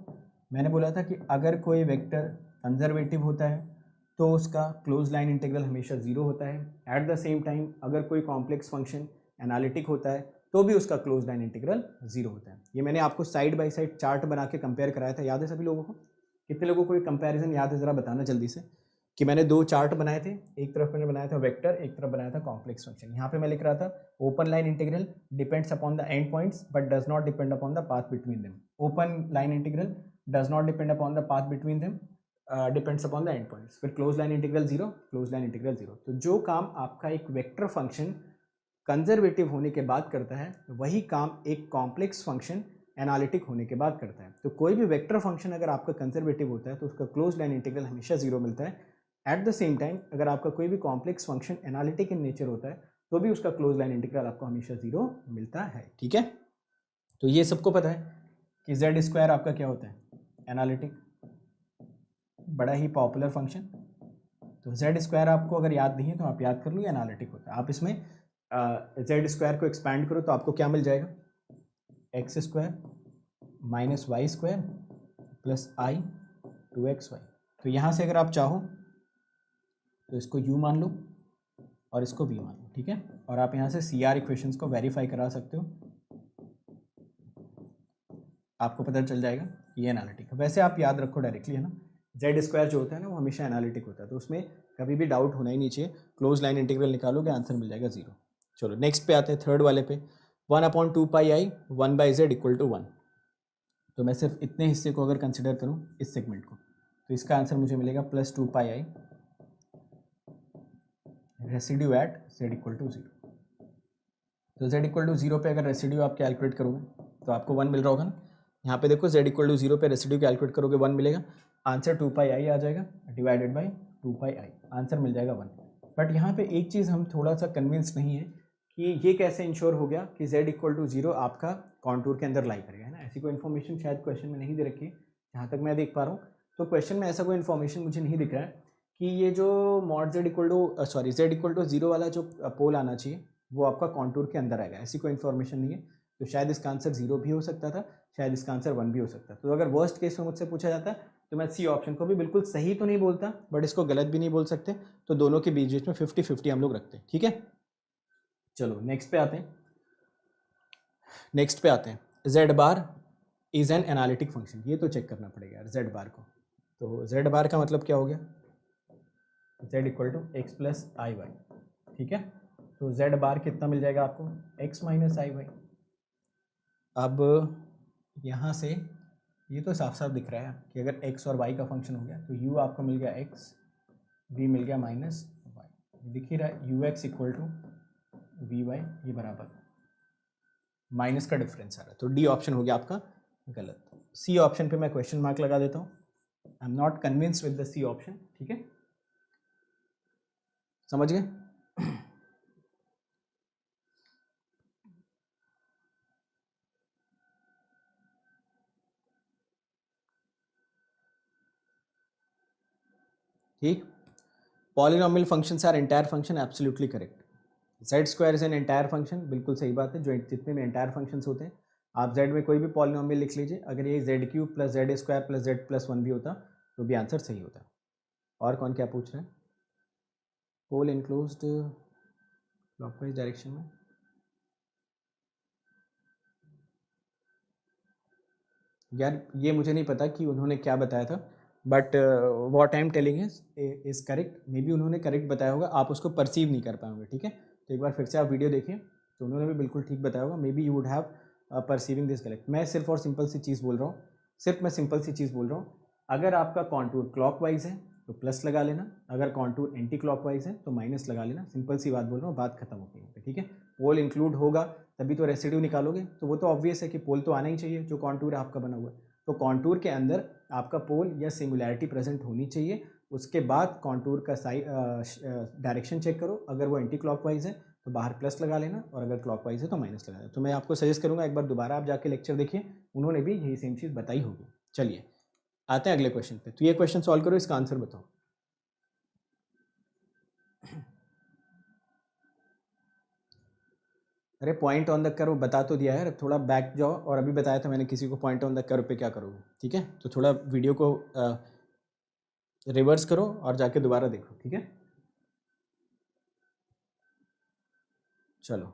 मैंने बोला था कि अगर कोई वेक्टर कंजर्वेटिव होता है तो उसका क्लोज लाइन इंटीग्रल हमेशा 0 होता है। एट द सेम टाइम अगर कोई कॉम्प्लेक्स फंक्शन एनालिटिक होता है तो भी उसका क्लोज लाइन इंटीग्रल 0 होता है। ये मैंने आपको साइड बाय साइड चार्ट बना के कंपेयर कराया था, याद है सभी लोगों को? कितने लोगों को ये कंपैरिजन याद है, ज़रा बताना जल्दी से। कि मैंने दो चार्ट बनाए थे, एक तरफ मैंने बनाया था वेक्टर, एक तरफ बनाया था कॉम्प्लेक्स फंक्शन। यहाँ पे मैं लिख रहा था open line integral depends upon the end points but does not depend upon the path between them. Open line integral does not depend upon the path between them, depends upon the end points. फिर close line integral 0, close line integral 0। तो जो काम आपका एक vector function conservative होने के बाद करता है, वही काम एक कॉम्प्लेक्स फंक्शन एनालिटिक होने के बाद करता है। तो कोई भी वेक्टर फंक्शन अगर आपका कंजर्वेटिव होता है तो उसका क्लोज लाइन इंटीग्रल हमेशा 0 मिलता है। एट द सेम टाइम अगर आपका कोई भी complex function analytic in nature होता है तो भी उसका क्लोज लाइन इंटीग्रल आपको हमेशा 0 मिलता है, ठीक है। तो ये सबको पता है कि जेड स्क्वायर आपका क्या होता है? एनालिटिक, बड़ा ही पॉपुलर फंक्शन। तो जेड स्क्वायर आपको अगर याद नहीं है तो आप याद कर लो, एनालिटिक होता है। आप इसमें जेड स्क्वायर को एक्सपैंड करो तो आपको क्या मिल जाएगा? X square minus y square plus i 2xy। तो यहाँ से अगर आप चाहो तो इसको u मान लो और इसको v मान लो, ठीक है। और आप यहाँ से CR इक्वेशंस को वेरीफाई करा सकते हो, आपको पता चल जाएगा कि ये एनालिटिक है। वैसे आप याद रखो डायरेक्टली, है ना, जेड स्क्वायर जो होता है ना वो हमेशा एनालिटिक होता है, तो उसमें कभी भी डाउट होना ही नहीं चाहिए। क्लोज लाइन इंटीग्रल निकालोगे आंसर मिल जाएगा 0। चलो नेक्स्ट पे आते हैं, थर्ड वाले पे। 1/2πi 1/z equal to 1। तो मैं सिर्फ इतने हिस्से को अगर कंसिडर करूँ, इस सेगमेंट को, तो इसका आंसर मुझे मिलेगा +2πi residue at z equal to 0। तो z इक्वल टू 0 पे अगर रेसिड्यू आप कैलकुलेट करोगे तो आपको 1 मिल रहा होगा ना। यहाँ पे देखो z इक्वल टू 0 पे रेसिड्यू कैलकुलेट करोगे 1 मिलेगा, आंसर 2πi आ जाएगा डिवाइडेड बाई 2πi, आंसर मिल जाएगा 1। बट यहाँ पे एक चीज़ हम थोड़ा सा कन्विंस नहीं है कि ये कैसे इंश्योर हो गया कि z इक्वल टू 0 आपका कॉन्टूर के अंदर लाई करेगा, है ना। ऐसी कोई इन्फॉर्मेशन शायद क्वेश्चन में नहीं दे रखी है जहाँ तक मैं देख पा रहा हूँ। तो क्वेश्चन में ऐसा कोई इन्फॉर्मेशन मुझे नहीं दिख रहा है कि ये जो mod z equal to z equal to 0 वाला जो पोल आना चाहिए वो आपका कॉन्टूर के अंदर आएगा, ऐसी कोई इन्फॉर्मेशन नहीं है। तो शायद इसका आंसर 0 भी हो सकता था, शायद इसका आंसर 1 भी हो सकता था। तो अगर वर्स्ट केस में मुझसे पूछा जाता तो मैं सी ऑप्शन को भी बिल्कुल सही तो नहीं बोलता बट इसको गलत भी नहीं बोल सकते, तो दोनों के बीच में 50-50 हम लोग रखते हैं, ठीक है। चलो नेक्स्ट पे आते हैं, Z bar is an analytic function. ये तो चेक करना पड़ेगा यार जेड बार को। तो जेड बार का मतलब क्या हो गया? Z equal to X plus I Y, ठीक है। तो जेड बार कितना मिल जाएगा आपको? X minus I Y. अब यहाँ से ये तो साफ साफ दिख रहा है कि अगर x और y का फंक्शन हो गया तो u आपको मिल गया x, v मिल गया माइनस वाई। दिख ही रहा है ux equal to V Y, ये बराबर माइनस का डिफरेंस आ रहा है। तो डी ऑप्शन हो गया आपका गलत। सी ऑप्शन पे मैं क्वेश्चन मार्क लगा देता हूँ। I am not convinced with the C option, ठीक है, समझ गए? ठीक। Polynomial functions are entire function, absolutely correct. Z square is an entire function, बिल्कुल सही बात है। जो जितने में एंटायर फंक्शंस होते हैं आप z में कोई भी पॉलिनोमियल लिख लीजिए, अगर ये z cube plus Z square plus Z plus one भी होता तो भी आंसर सही होता। और कौन क्या पूछ रहे हैं? पोल इनक्लोज्ड क्लॉकवाइज डायरेक्शन में, यार ये मुझे नहीं पता कि उन्होंने क्या बताया था, but what I am telling is correct. May be उन्होंने करेक्ट बताया होगा, आप उसको परसीव नहीं कर पाए होंगे, ठीक है। तो एक बार फिर से आप वीडियो देखिए, तो उन्होंने भी बिल्कुल ठीक बताया होगा। May be you would have perceiving this correct. मैं सिर्फ और सिंपल सी चीज़ बोल रहा हूँ, अगर आपका कॉन्टूर क्लॉकवाइज है तो प्लस लगा लेना, अगर कॉन्टूर एंटी क्लॉकवाइज है तो माइनस लगा लेना। सिंपल सी बात बोल रहा हूँ, बात खत्म हो गई, ठीक है। पोल इंक्लूड होगा तभी तो रेसिड्यू निकालोगे, तो वो तो ऑब्वियस है कि पोल तो आना ही चाहिए जो कॉन्टूर आपका बना हुआ है। तो कॉन्टूर के अंदर आपका पोल या सिंगुलैरिटी प्रेजेंट होनी चाहिए। उसके बाद कॉन्टूर का डायरेक्शन चेक करो, अगर वो एंटी क्लॉकवाइज है तो बाहर प्लस लगा लेना, और अगर क्लॉकवाइज है तो माइनस लगा लेना। तो मैं आपको सजेस्ट करूँगा एक बार दोबारा आप जाके लेक्चर देखिए, उन्होंने भी यही सेम चीज़ बताई होगी। चलिए आते हैं अगले क्वेश्चन पे। तो ये क्वेश्चन सॉल्व करो, इसका आंसर बताओ। अरे पॉइंट ऑन द कर्व बता तो दिया है, थोड़ा बैक जाओ, और अभी बताया था मैंने किसी को पॉइंट ऑन द कर्व पे क्या करोगे, ठीक है। तो थोड़ा वीडियो को रिवर्स करो और जाके दोबारा देखो, ठीक है। चलो,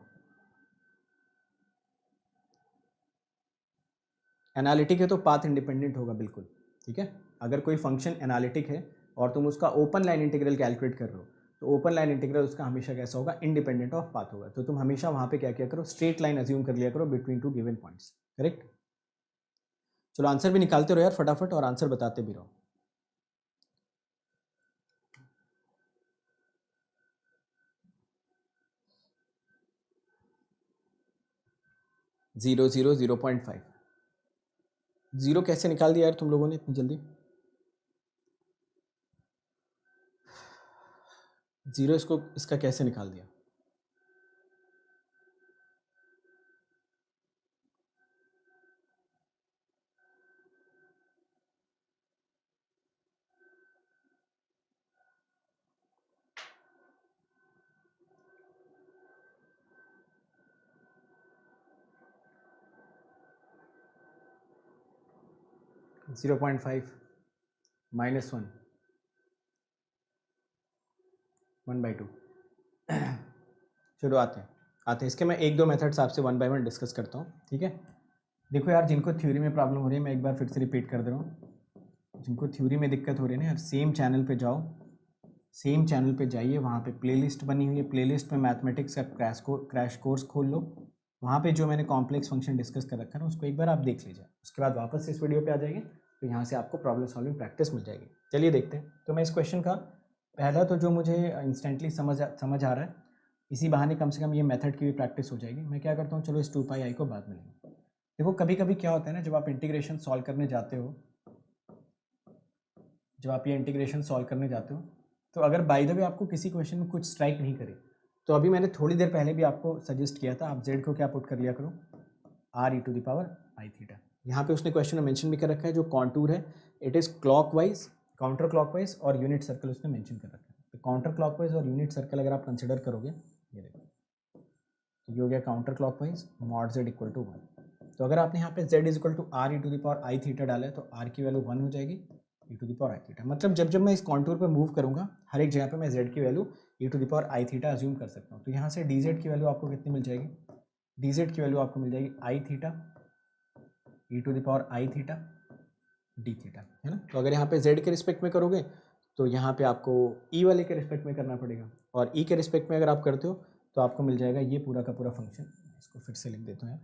एनालिटिक है तो पाथ इंडिपेंडेंट होगा बिल्कुल, ठीक है। अगर कोई फंक्शन एनालिटिक है और तुम उसका ओपन लाइन इंटीग्रल कैलकुलेट कर रहे हो, तो ओपन लाइन इंटीग्रल उसका हमेशा कैसा होगा, इंडिपेंडेंट ऑफ पाथ होगा। तो तुम हमेशा वहां पे क्या किया करो, स्ट्रेट लाइन अज्यूम कर लिया करो between two given points, correct. चलो आंसर भी निकालते रहो यार फटाफट, और आंसर बताते भी रहो। जीरो जीरो 0.5, जीरो कैसे निकाल दिया यार तुम लोगों ने इतनी जल्दी? जीरो इसको इसका कैसे निकाल दिया? -0.5 -1 1/2। चलो आते हैं इसके, मैं एक दो मेथड्स आपसे वन बाय वन डिस्कस करता हूँ, ठीक है। देखो यार, जिनको थ्योरी में प्रॉब्लम हो रही है, मैं एक बार फिर से रिपीट कर दे रहा हूँ। जिनको थ्योरी में दिक्कत हो रही है ना यार, सेम चैनल पे जाओ, सेम चैनल पे जाइए, वहाँ पे प्लेलिस्ट बनी हुई है, प्लेलिस्ट में मैथमेटिक्स का क्रैश कोर्स खोल लो। वहाँ पे जो मैंने कॉम्प्लेक्स फंक्शन डिस्कस कर रखा है ना, उसको एक बार आप देख लीजिए। उसके बाद वापस इस वीडियो पे आ जाएंगे, तो यहाँ से आपको प्रॉब्लम सॉल्विंग प्रैक्टिस मिल जाएगी। चलिए देखते हैं। तो मैं इस क्वेश्चन का पहला तो जो मुझे इंस्टेंटली समझ आ रहा है, इसी बहाने कम से कम ये मेथड की भी प्रैक्टिस हो जाएगी। मैं क्या करता हूँ, चलो इस 2πi को बाद में लेंगे। देखो कभी कभी क्या होता है ना, जब आप इंटीग्रेशन सॉल्व करने जाते हो, तो अगर बाय द वे आपको किसी क्वेश्चन में कुछ स्ट्राइक नहीं करे, तो अभी मैंने थोड़ी देर पहले भी आपको सजेस्ट किया था, आप जेड को क्या पुट कर लिया करो, r e⁻i थीटा। यहाँ पे उसने क्वेश्चन में मेंशन भी कर रखा है, जो कॉन्टूर है it is clockwise, counter clockwise और यूनिट सर्कल उसने मेंशन कर रखा है। तो काउंटर क्लॉकवाइज और यूनिट सर्कल अगर आप कंसिडर करोगे, ये देखो, तो ये हो गया counter clockwise, mod z equal to 1। तो अगर आपने यहाँ पे z equal to r e⁻i theta डाला है, तो r की वैल्यू 1 हो जाएगी, e⁻i थीटा। मतलब जब जब मैं इस कॉन्टूर पे मूव करूंगा, हर एक जगह पे मैं z की वैल्यू e⁻i थीटा अज्यूम कर सकता हूँ। तो यहाँ से dz की वैल्यू आपको कितनी मिल जाएगी, dz की वैल्यू आपको मिल जाएगी i theta e⁻i theta D theta, है ना। तो अगर यहाँ पे z के रिस्पेक्ट में करोगे, तो यहाँ पे आपको e वाले के रिस्पेक्ट में करना पड़ेगा, और e के रिस्पेक्ट में अगर आप करते हो तो आपको मिल जाएगा ये पूरा का पूरा फंक्शन। इसको फिर से लिख देता हूँ यार।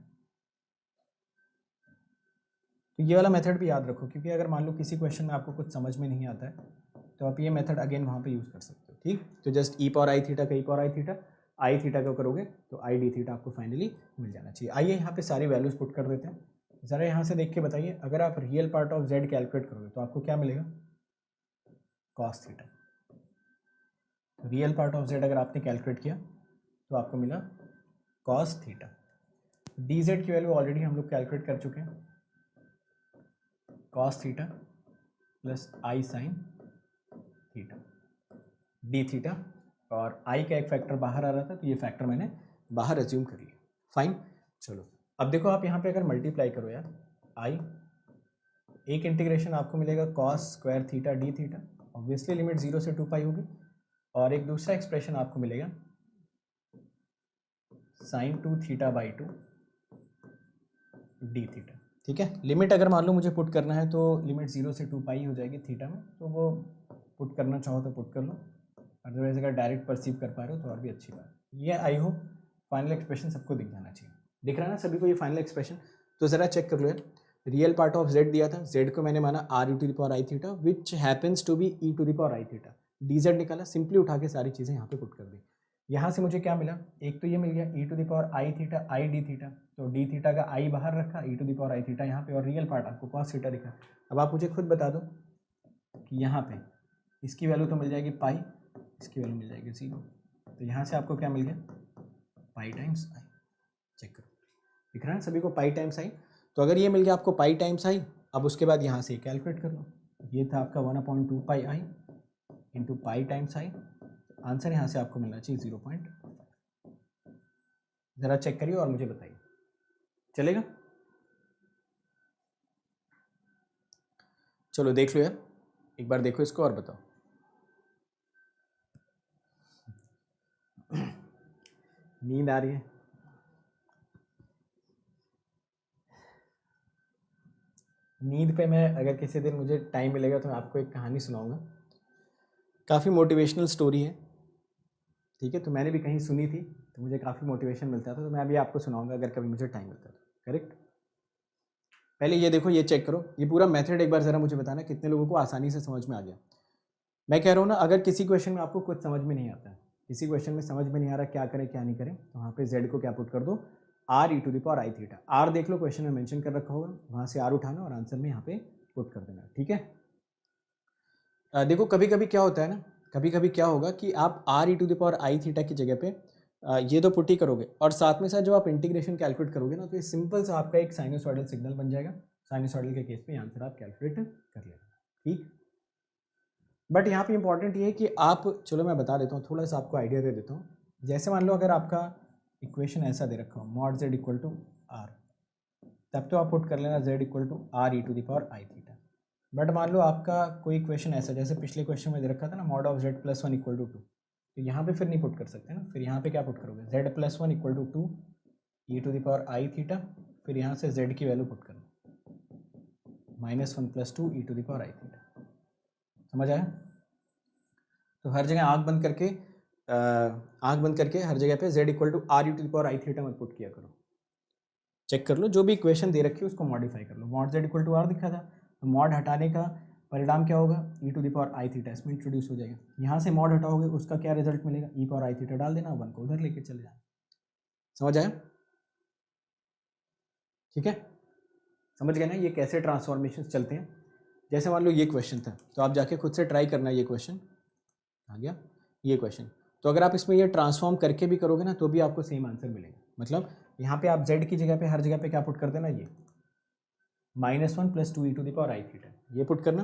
तो ये वाला मेथड भी याद रखो, क्योंकि अगर मान लो किसी क्वेश्चन में आपको कुछ समझ में नहीं आता है, तो आप ये मेथड अगेन वहाँ पे यूज़ कर सकते हो, ठीक। तो जस्ट e⁻i थीटा का e⁻i थीटा, आई थीटा का करोगे तो आई डी थीटा आपको फाइनली मिल जाना चाहिए। आइए यहाँ पे सारी वैल्यूज़ पुट कर देते हैं। ज़रा यहाँ से देख के बताइए, अगर आप real part of z calculate करोगे तो आपको क्या मिलेगा, cos theta. Real part of z अगर आपने कैलकुलेट किया तो आपको मिला कॉस थीटा। डी जेड की वैल्यू ऑलरेडी हम लोग कैलकुलेट कर चुके हैं, कॉस थीटा प्लस आई साइन थीटा डी थीटा, और आई का एक फैक्टर बाहर आ रहा था, तो ये फैक्टर मैंने बाहर अज्यूम कर लिया। फाइन, चलो अब देखो आप यहाँ पे अगर मल्टीप्लाई करो यार आई, एक इंटीग्रेशन आपको मिलेगा cos square theta D theta, obviously limit 0 से 2 पाई होगी, और एक दूसरा एक्सप्रेशन आपको मिलेगा sine 2 theta by 2 D theta. ठीक है, लिमिट अगर मान लो मुझे पुट करना है तो लिमिट 0 से 2 पाई हो जाएगी थीटा में, तो वो पुट करना चाहो तो पुट कर लो, अदरवाइज अगर डायरेक्ट परसीव कर पा रहे हो तो और भी अच्छी बात। ये आई होप फाइनल एक्सप्रेशन सबको दिख जाना चाहिए। दिख रहा है ना सभी को ये फाइनल एक्सप्रेशन? तो ज़रा चेक कर लो यार, रियल पार्ट ऑफ z दिया था, z को मैंने माना R U to the power I theta which happens to be E to the power I theta, D Z निकाला, सिंपली उठा के सारी चीज़ें यहाँ पे पुट कर दी। यहाँ से मुझे क्या मिला, एक तो ये मिल गया e to the power I theta i d theta, तो डी थीटा का आई बाहर रखा, e to the power I theta यहाँ पे, और रियल पार्ट आपको कॉस थीटा दिखा। अब आप मुझे खुद बता दो कि यहाँ पे इसकी वैल्यू तो मिल जाएगी पाई, इसकी वैल्यू मिल जाएगी 0, तो यहाँ से आपको क्या मिल गया, पाई टाइम्स आई। चेक करो, दिख रहा है सभी को पाई टाइम्स आई। तो अगर ये मिल गया आपको पाई टाइम्स आई, अब उसके बाद यहाँ से कैलकुलेट कर लो, ये था आपका 1/2 pi i into pi times i, answer यहाँ से आपको मिलना चाहिए 0. ज़रा चेक करिए और मुझे बताइए, चलेगा? चलो देख लो यार, एक बार देखो इसको और बताओ। नींद आ रही है? नींद पे मैं अगर किसी दिन मुझे टाइम मिलेगा तो मैं आपको एक कहानी सुनाऊंगा, काफ़ी मोटिवेशनल स्टोरी है। ठीक है, तो मैंने भी कहीं सुनी थी तो मुझे काफ़ी मोटिवेशन मिलता था, तो मैं अभी आपको सुनाऊंगा अगर कभी मुझे टाइम मिलता था। करेक्ट? पहले ये देखो, ये चेक करो, ये पूरा मेथड एक बार ज़रा मुझे बताना कितने लोगों को आसानी से समझ में आ गया। मैं कह रहा हूँ ना, अगर किसी क्वेश्चन में आपको कुछ समझ में नहीं आता है, किसी क्वेश्चन में समझ में नहीं आ रहा क्या करें क्या नहीं करें, तो वहाँ पे z को क्या पुट कर दो, R E to the power I theta. R देख लो क्वेश्चन में मेंशन कर रखा होगा, वहाँ से आर उठाना और आंसर में यहाँ पे पुट कर देना। ठीक है, देखो कभी कभी क्या होता है ना, कभी कभी क्या होगा कि आप R E to the power I theta की जगह पे ये तो पुट ही करोगे, और साथ में साथ जब आप इंटीग्रेशन कैलकुलेट करोगे ना, तो ये सिंपल सा आपका एक साइनोसॉइडल सिग्नल बन जाएगा। साइनोसॉइडल के केस में आंसर आप कैलकुलेट कर लेना। ठीक, बट यहाँ पे इंपॉर्टेंट ये है कि आप, चलो मैं बता देता हूँ, थोड़ा सा आपको आइडिया दे देता हूँ। जैसे मान लो अगर आपका इक्वेशन ऐसा दे रखा हो mod z equal to R, तब तो आप पुट कर लेना z equal to R E to the power I theta. But मान लो आपका कोई इक्वेशन ऐसा, जैसे पिछले क्वेश्चन में दे रखा था ना mod of z plus 1 equal to 2, तो यहाँ पे फिर नहीं पुट कर सकते ना, फिर यहाँ पे क्या पुट करोगे, z plus 1 equal to 2 E to the power I theta, फिर यहाँ से z की वैल्यू पुट करना -1 + 2 ई to the power I theta. समझ आया? तो हर जगह आंख बंद करके हर जगह पे z equal to R U to the power I theta मत पुट किया करो। चेक कर लो, जो भी इक्वेशन दे रखी है उसको मॉडिफाई कर लो। Mod z equal to r दिखा था, तो मॉड हटाने का परिणाम क्या होगा, e to the power I theta इसमें इंट्रोड्यूस हो जाएगा। यहाँ से मॉड हटाओगे उसका क्या रिजल्ट मिलेगा, ई पावर आई थीटा डाल देना, 1 को उधर लेके चले जाना। समझ आया? ठीक है, समझ गए ना ये कैसे ट्रांसफॉर्मेशन चलते हैं। जैसे मान लो ये क्वेश्चन था, तो आप जाके खुद से ट्राई करना, ये क्वेश्चन आ गया, ये क्वेश्चन, तो अगर आप इसमें ये ट्रांसफॉर्म करके भी करोगे ना तो भी आपको सेम आंसर मिलेगा। मतलब यहाँ पे आप z की जगह पे हर जगह पे क्या पुट कर देना, ये -1 + 2 ई to the power I theta, ये पुट करना,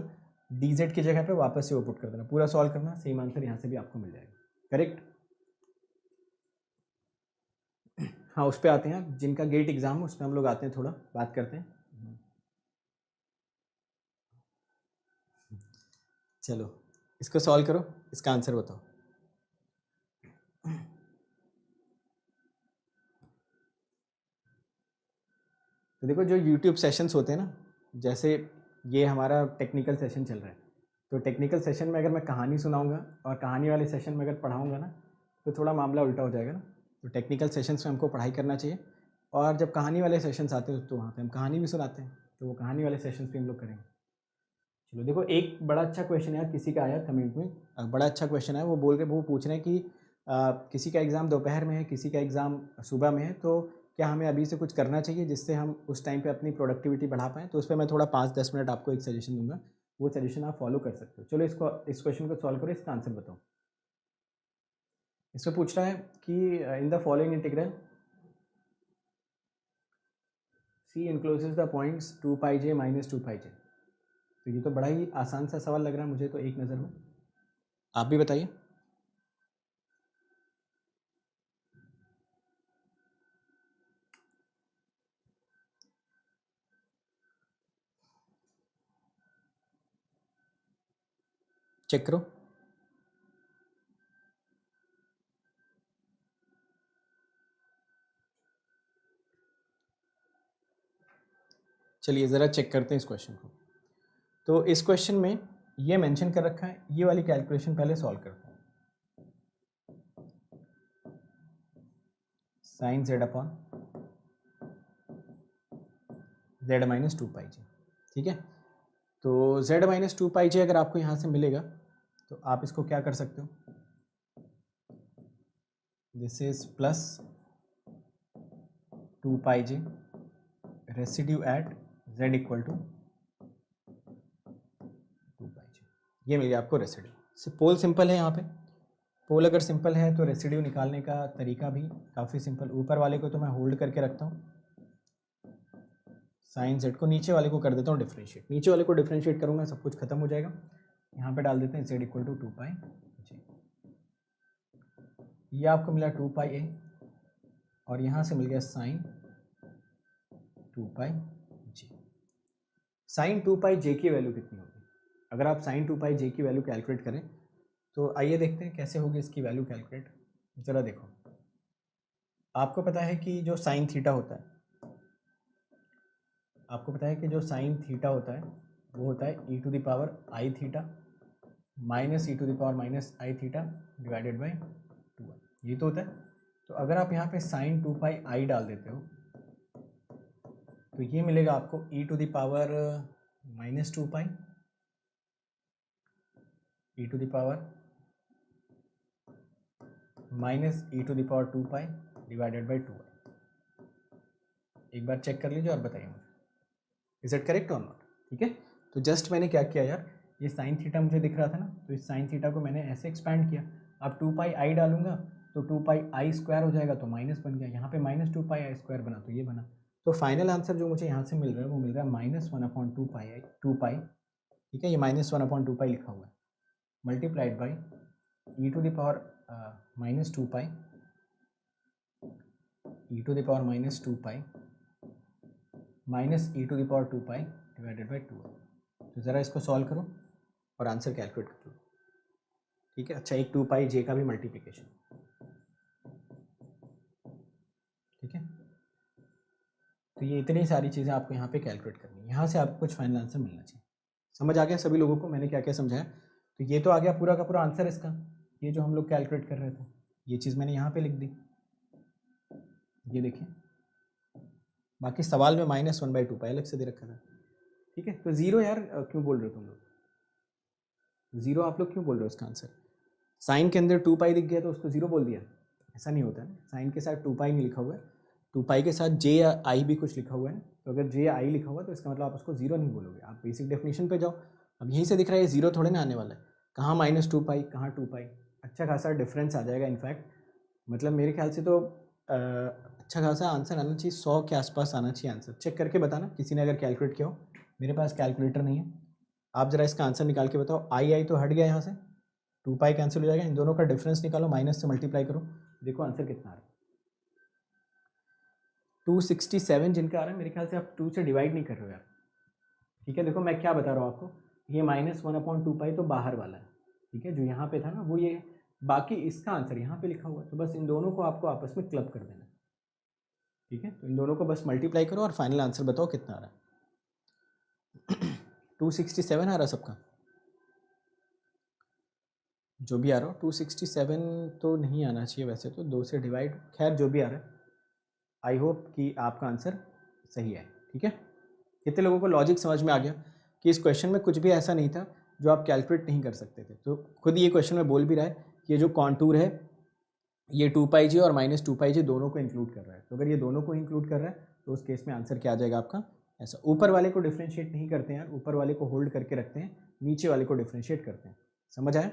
dz की जगह पे वापस से वो पुट कर देना, पूरा सॉल्व करना, सेम आंसर यहाँ से भी आपको मिल जाएगा। करेक्ट? हाँ, उस पर आते हैं, जिनका गेट एग्जाम है उस पर हम लोग आते हैं, थोड़ा बात करते हैं। चलो इसको सॉल्व करो, इसका आंसर बताओ। तो देखो जो यूट्यूब सेशंस होते हैं ना, जैसे ये हमारा टेक्निकल सेशन चल रहा है, तो टेक्निकल सेशन में अगर मैं कहानी सुनाऊंगा और कहानी वाले सेशन में अगर पढ़ाऊंगा ना, तो थोड़ा मामला उल्टा हो जाएगा ना। तो टेक्निकल सेशंस में हमको पढ़ाई करना चाहिए, और जब कहानी वाले सेशंस आते हैं तो वहाँ पे हम कहानी भी सुनाते हैं, तो वो कहानी वाले सेशंस भी हम लोग करेंगे। चलो देखो, एक बड़ा अच्छा क्वेश्चन है किसी का आया कमेंट में, बड़ा अच्छा क्वेश्चन है, वो पूछ रहे हैं कि किसी का एग्ज़ाम दोपहर में है, किसी का एग्ज़ाम सुबह में है, तो क्या हमें अभी से कुछ करना चाहिए जिससे हम उस टाइम पे अपनी प्रोडक्टिविटी बढ़ा पाएँ। तो उस पर मैं थोड़ा 5-10 मिनट आपको एक सजेशन दूंगा, वो सजेशन आप फॉलो कर सकते हो। चलो इस क्वेश्चन को सॉल्व करो, इसका आंसर बताओ। इसमें पूछ रहा है कि in the following integral C encloses the points 2πj - 2πj। तो ये तो बड़ा ही आसान सा सवाल लग रहा है मुझे तो एक नज़र में, आप भी बताइए। चेक करो। चलिए ज़रा चेक करते हैं इस क्वेश्चन को। तो इस क्वेश्चन में ये मेंशन कर रखा है, ये वाली कैलकुलेशन पहले सॉल्व करते हैं। Sine Z upon Z minus 2 pi G, ठीक है। तो जेड माइनस 2 पाई जी अगर आपको यहाँ से मिलेगा तो आप इसको क्या कर सकते हो, this is plus 2 pi G residue at z equal to 2 pi G, ये मिल गया आपको रेसिड्यू। पोल सिंपल है यहाँ पे, पोल अगर सिंपल है तो रेसिड्यू निकालने का तरीका भी काफ़ी सिंपल। ऊपर वाले को तो मैं होल्ड करके रखता हूँ, साइन जेड को, नीचे वाले को कर देता हूँ डिफ्रेंशिएट। नीचे वाले को डिफ्रेंशिएट करूँगा सब कुछ खत्म हो जाएगा। यहाँ पे डाल देते हैं z equal to 2 pi G, ये आपको मिला 2 पाई a और यहाँ से मिल गया साइन 2 पाई j। साइन 2 पाई j की वैल्यू कितनी होगी? अगर आप साइन 2 पाई j की वैल्यू कैलकुलेट करें तो आइए देखते हैं कैसे होगी इसकी वैल्यू कैलकुलेट। ज़रा देखो, आपको पता है कि जो साइन थीटा होता है, आपको पता है कि जो साइन थीटा होता है वो होता है e to the power I theta minus e to the power minus I theta divided by 2, ये तो होता है। तो अगर आप यहाँ पे साइन 2 पाई आई डाल देते हो तो ये मिलेगा आपको e to the power minus 2 pi, e to the power minus e to the power 2 pi divided by 2। एक बार चेक कर लीजिए और बताइए मुझे, इज इट करेक्ट और नॉट? ठीक है, तो जस्ट मैंने क्या किया यार, ये साइन थीटा मुझे दिख रहा था ना, तो इस साइन थीटा को मैंने ऐसे एक्सपैंड किया। अब 2 पाई आई डालूंगा तो 2 पाई आई स्क्वायर हो जाएगा, तो माइनस बन गया, यहाँ पे माइनस 2 पाई आई स्क्वायर बना तो ये बना। तो फाइनल आंसर जो मुझे यहाँ से मिल रहा है वो मिल रहा है -1/2 पाई, 2 पाई, ठीक है, ये -1/2 पाई लिखा हुआ है, multiplied by E to the power -2 pi, E to the power -2 pi minus E to the power 2 pi divided by 2। तो ज़रा इसको सॉल्व करो और आंसर कैलकुलेट कर लो, ठीक है। अच्छा, एक 2 पाई जे का भी मल्टीप्लिकेशन, ठीक है। तो ये इतनी सारी चीज़ें आपको यहाँ पे कैलकुलेट करनी है, यहाँ से आपको कुछ फाइनल आंसर मिलना चाहिए। समझ आ गया सभी लोगों को मैंने क्या क्या समझाया? तो ये तो आ गया पूरा का पूरा आंसर इसका, ये जो हम लोग कैलकुलेट कर रहे थे, ये चीज़ मैंने यहाँ पे लिख दी, ये देखिए। बाकी सवाल में -1/2 पाई अलग से दे रखा था, ठीक है। तो ज़ीरो यार क्यों बोल रहे हो तुम लोग, ज़ीरो आप लोग क्यों बोल रहे हो? उसका आंसर साइन के अंदर 2 पाई दिख गया तो उसको ज़ीरो बोल दिया, ऐसा नहीं होता है। साइन के साथ 2 पाई नहीं लिखा हुआ है, 2 पाई के साथ जे या आई भी कुछ लिखा हुआ है, तो अगर जे या आई लिखा हुआ है तो इसका मतलब आप उसको ज़ीरो नहीं बोलोगे, आप बेसिक डेफिनेशन पे जाओ। अब यहीं से दिख रहा है ज़ीरो थोड़े ना आने वाला है, कहाँ -2 पाई कहाँ 2 पाई, अच्छा खासा डिफरेंस आ जाएगा। इनफैक्ट मतलब मेरे ख्याल से तो अच्छा खासा आंसर आना चाहिए, 100 के आसपास आना चाहिए आंसर। चेक करके बताना किसी ने अगर कैलकुलेट किया हो, मेरे पास कैलकुलेटर नहीं है। आप ज़रा इसका आंसर निकाल के बताओ। आई तो हट गया यहाँ से, 2 पाई कैंसिल हो जाएगा, इन दोनों का डिफरेंस निकालो, माइनस से मल्टीप्लाई करो, देखो आंसर कितना आ रहा है। 267 जिनका आ रहा है, मेरे ख्याल से आप 2 से डिवाइड नहीं कर रहे हो यार, ठीक है। देखो मैं क्या बता रहा हूँ आपको, ये -1/2 पाई तो बाहर वाला है, ठीक है, जो यहाँ पे था ना वो ये, बाकी इसका आंसर यहाँ पे लिखा हुआ है, तो बस इन दोनों को आपको आपस में क्लब कर देना, ठीक है। तो इन दोनों को बस मल्टीप्लाई करो और फाइनल आंसर बताओ कितना आ रहा है। 267 आ रहा है सबका, जो भी आ रहा हो। 267 तो नहीं आना चाहिए वैसे तो, 2 से डिवाइड, खैर जो भी आ रहा है, आई होप कि आपका आंसर सही है, ठीक है। कितने लोगों को लॉजिक समझ में आ गया कि इस क्वेश्चन में कुछ भी ऐसा नहीं था जो आप कैलकुलेट नहीं कर सकते थे। तो खुद ये क्वेश्चन में बोल भी रहा है कि ये जो कॉन्टूर है ये 2 पाई जी और -2 पाई जी दोनों को इंक्लूड कर रहा है। तो अगर ये दोनों को इंक्लूड कर रहा है तो उस केस में आंसर क्या आ जाएगा आपका, ऐसा। ऊपर वाले को डिफ्रेंशिएट नहीं करते हैं यार, ऊपर वाले को होल्ड करके रखते हैं, नीचे वाले को डिफ्रेंशिएट करते हैं। समझ आया?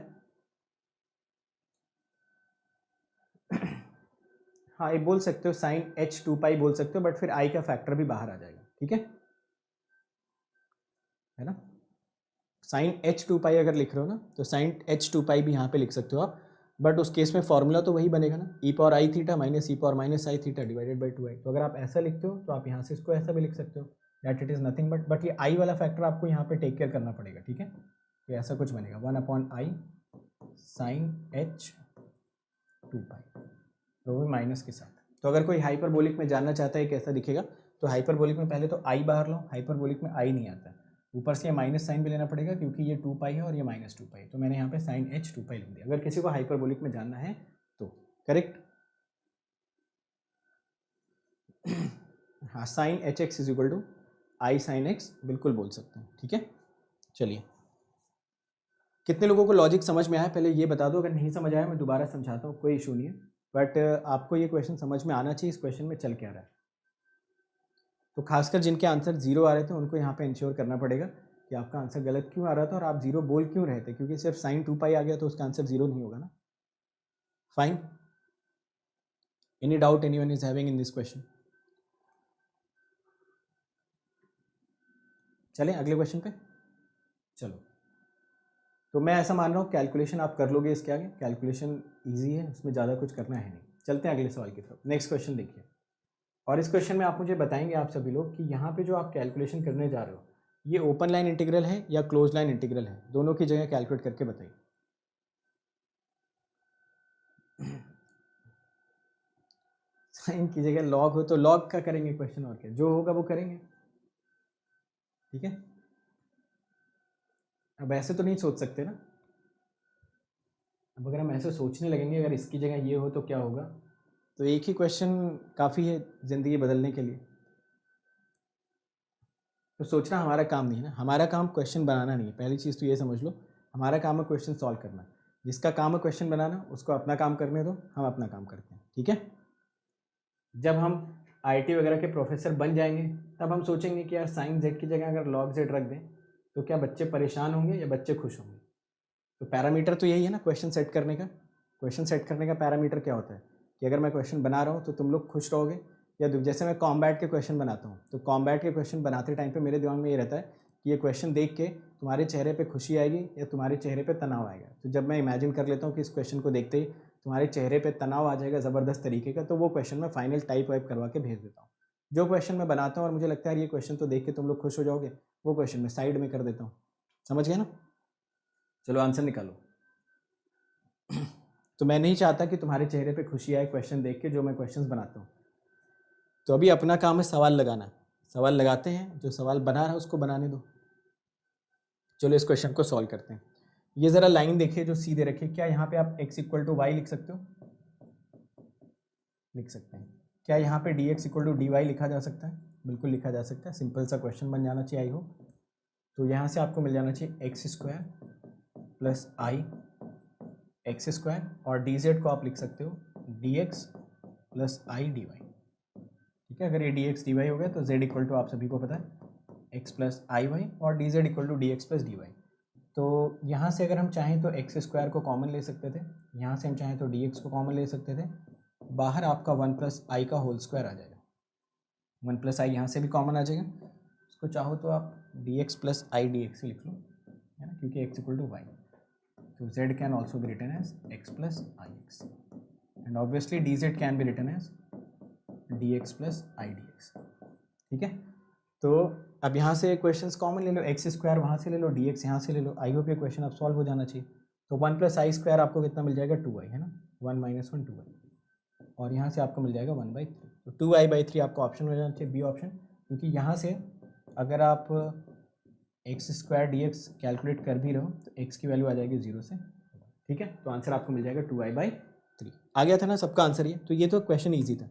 हाँ, ये बोल सकते हो साइन h 2 पाई बोल सकते हो, बट फिर आई का फैक्टर भी बाहर आ जाएगा, ठीक है ना। साइन h 2 पाई अगर लिख रहे हो ना तो साइन h 2 पाई भी यहाँ पे लिख सकते हो आप, बट उस केस में फॉर्मूला तो वही बनेगा ना, e power I theta minus E power minus I theta divided by 2i। तो अगर आप ऐसा लिखते हो तो आप यहाँ से इसको ऐसा भी लिख सकते हो, that it is nothing but ये आई वाला फैक्टर आपको यहाँ पे टेक केयर करना पड़ेगा, ठीक है। तो ऐसा कुछ बनेगा 1/i sin h 2 पाई, तो वो माइनस के साथ। तो अगर कोई हाइपरबोलिक में जानना चाहता है कैसा दिखेगा, तो हाइपरबोलिक में पहले तो i बाहर लो, हाइपरबोलिक में i नहीं आता, ऊपर से ये माइनस साइन भी लेना पड़ेगा क्योंकि ये 2 पाई है और ये माइनस 2 पाई, तो मैंने यहाँ पे sin h 2 पाई लिख दिया। अगर किसी को हाइपरबोलिक में जानना है तो करेक्ट। हाँ, sin hx is equal to i sin x बिल्कुल बोल सकते हैं, ठीक है। चलिए, कितने लोगों को लॉजिक समझ में आया पहले ये बता दो, अगर नहीं समझ आया मैं दोबारा समझाता हूँ, कोई इशू नहीं है, बट आपको ये क्वेश्चन समझ में आना चाहिए इस क्वेश्चन में चल क्या रहा है। तो खासकर जिनके आंसर 0 आ रहे थे उनको यहाँ पे इंश्योर करना पड़ेगा कि आपका आंसर गलत क्यों आ रहा था और आप 0 बोल क्यों रहे थे, क्योंकि सिर्फ sin 2 पाई आ गया तो उसका आंसर 0 नहीं होगा ना। Fine, any doubt anyone is having in this question? चलें अगले क्वेश्चन पे। चलो, तो मैं ऐसा मान रहा हूँ कैलकुलेशन आप कर लोगे इसके आगे, कैलकुलेशन ईजी है, उसमें ज़्यादा कुछ करना है नहीं। चलते हैं अगले सवाल की तरफ। नेक्स्ट क्वेश्चन देखिए, और इस क्वेश्चन में आप मुझे बताएंगे आप सभी लोग कि यहाँ पे जो आप कैलकुलेशन करने जा रहे हो ये ओपन लाइन इंटीग्रल है या क्लोज लाइन इंटीग्रल है, दोनों की जगह कैलकुलेट करके बताइए। साइन की जगह लॉग हो तो लॉग का करेंगे क्वेश्चन, और क्या जो होगा वो करेंगे, ठीक है। अब ऐसे तो नहीं सोच सकते ना, अब अगर हम ऐसे सोचने लगेंगे अगर इसकी जगह ये हो तो क्या होगा, तो एक ही क्वेश्चन काफ़ी है ज़िंदगी बदलने के लिए। तो सोचना हमारा काम नहीं है ना, हमारा काम क्वेश्चन बनाना नहीं है, पहली चीज़ तो ये समझ लो, हमारा काम है क्वेश्चन सॉल्व करना। जिसका काम है क्वेश्चन बनाना उसको अपना काम करने दो, हम अपना काम करते हैं, ठीक है। जब हम आईटी वगैरह के प्रोफेसर बन जाएंगे तब हम सोचेंगे कि यार साइन जेड की जगह अगर लॉग जेड रख दें तो क्या बच्चे परेशान होंगे या बच्चे खुश होंगे। तो पैरामीटर तो यही है ना क्वेश्चन सेट करने का। क्वेश्चन सेट करने का पैरामीटर क्या होता है कि अगर मैं क्वेश्चन बना रहा हूँ तो तुम लोग खुश रहोगे, या जैसे मैं कॉम्बैट के क्वेश्चन बनाता हूँ तो कॉम्बैट के क्वेश्चन बनाते टाइम पे मेरे दिमाग में ये रहता है कि ये क्वेश्चन देख के तुम्हारे चेहरे पे खुशी आएगी या तुम्हारे चेहरे पे तनाव आएगा। तो जब मैं इमेजिन कर लेता हूँ कि इस क्वेश्चन को देखते ही तुम्हारे चेहरे पे तनाव आ जाएगा ज़बरदस्त तरीके का, तो वो क्वेश्चन मैं फाइनल टाइप वाइप करवा के भेज देता हूँ। जो क्वेश्चन मैं बनाता हूँ और मुझे लगता है ये क्वेश्चन तो देख के तुम लोग खुश हो जाओगे, वो क्वेश्चन मैं साइड में कर देता हूँ। समझ गए ना? चलो आंसर निकालो। तो मैं नहीं चाहता कि तुम्हारे चेहरे पे खुशी आए क्वेश्चन देख के जो मैं क्वेश्चंस बनाता हूँ। तो अभी अपना काम है सवाल लगाना, सवाल लगाते हैं, जो सवाल बना रहा है उसको बनाने दो। चलो इस क्वेश्चन को सॉल्व करते हैं। ये ज़रा लाइन देखिए जो सीधे रखिए, क्या यहाँ पे आप x इक्वल टू वाई लिख सकते हो? लिख सकते हैं। क्या यहाँ पे dx equal to d y लिखा जा सकता है? बिल्कुल लिखा जा सकता है, सिंपल सा क्वेश्चन बन जाना चाहिए आई हो। तो यहाँ से आपको मिल जाना चाहिए x square plus i x square, और डी जेड को आप लिख सकते हो d x plus i d y, ठीक है। अगर ये डी एक्स डी वाई हो गया तो जेड इक्वल टू आप सभी को पता है एक्स प्लस आई वाई, और d z equal to d x plus d y. तो यहाँ से अगर हम चाहें तो एक्स स्क्वायर को कॉमन ले सकते थे, यहाँ से हम चाहें तो डी एक्स को कॉमन ले सकते थे, बाहर आपका 1 प्लस आई का होल स्क्वायर आ जाएगा। 1 प्लस आई यहाँ से भी कॉमन आ जाएगा, उसको चाहो तो आप D x plus i D x लिख लो, है ना, क्योंकि एक्स इक्वल टू वाई। तो z can also be written as x plus ix, and obviously dz can be written as dx plus I dx, ठीक है। तो अब यहाँ से क्वेश्चंस कॉमन ले लो, एक्स स्क्वायर वहाँ से ले लो, dx यहाँ से ले लो। आई होप ये क्वेश्चन अब सॉल्व हो जाना चाहिए। तो 1 प्लस आई स्क्वायर आपको कितना मिल जाएगा 2i, है ना, 1 माइनस 1 2i, और यहाँ से आपको मिल जाएगा 1/3। तो 2i/3 आपका ऑप्शन हो जाना चाहिए बी ऑप्शन, क्योंकि यहाँ से अगर आप x square D x calculate कर भी रहो तो एक्स की वैल्यू आ जाएगी 0 से, ठीक है। तो आंसर आपको मिल जाएगा 2i/3। आ गया था ना सबका आंसर ये? तो ये तो क्वेश्चन ईजी था।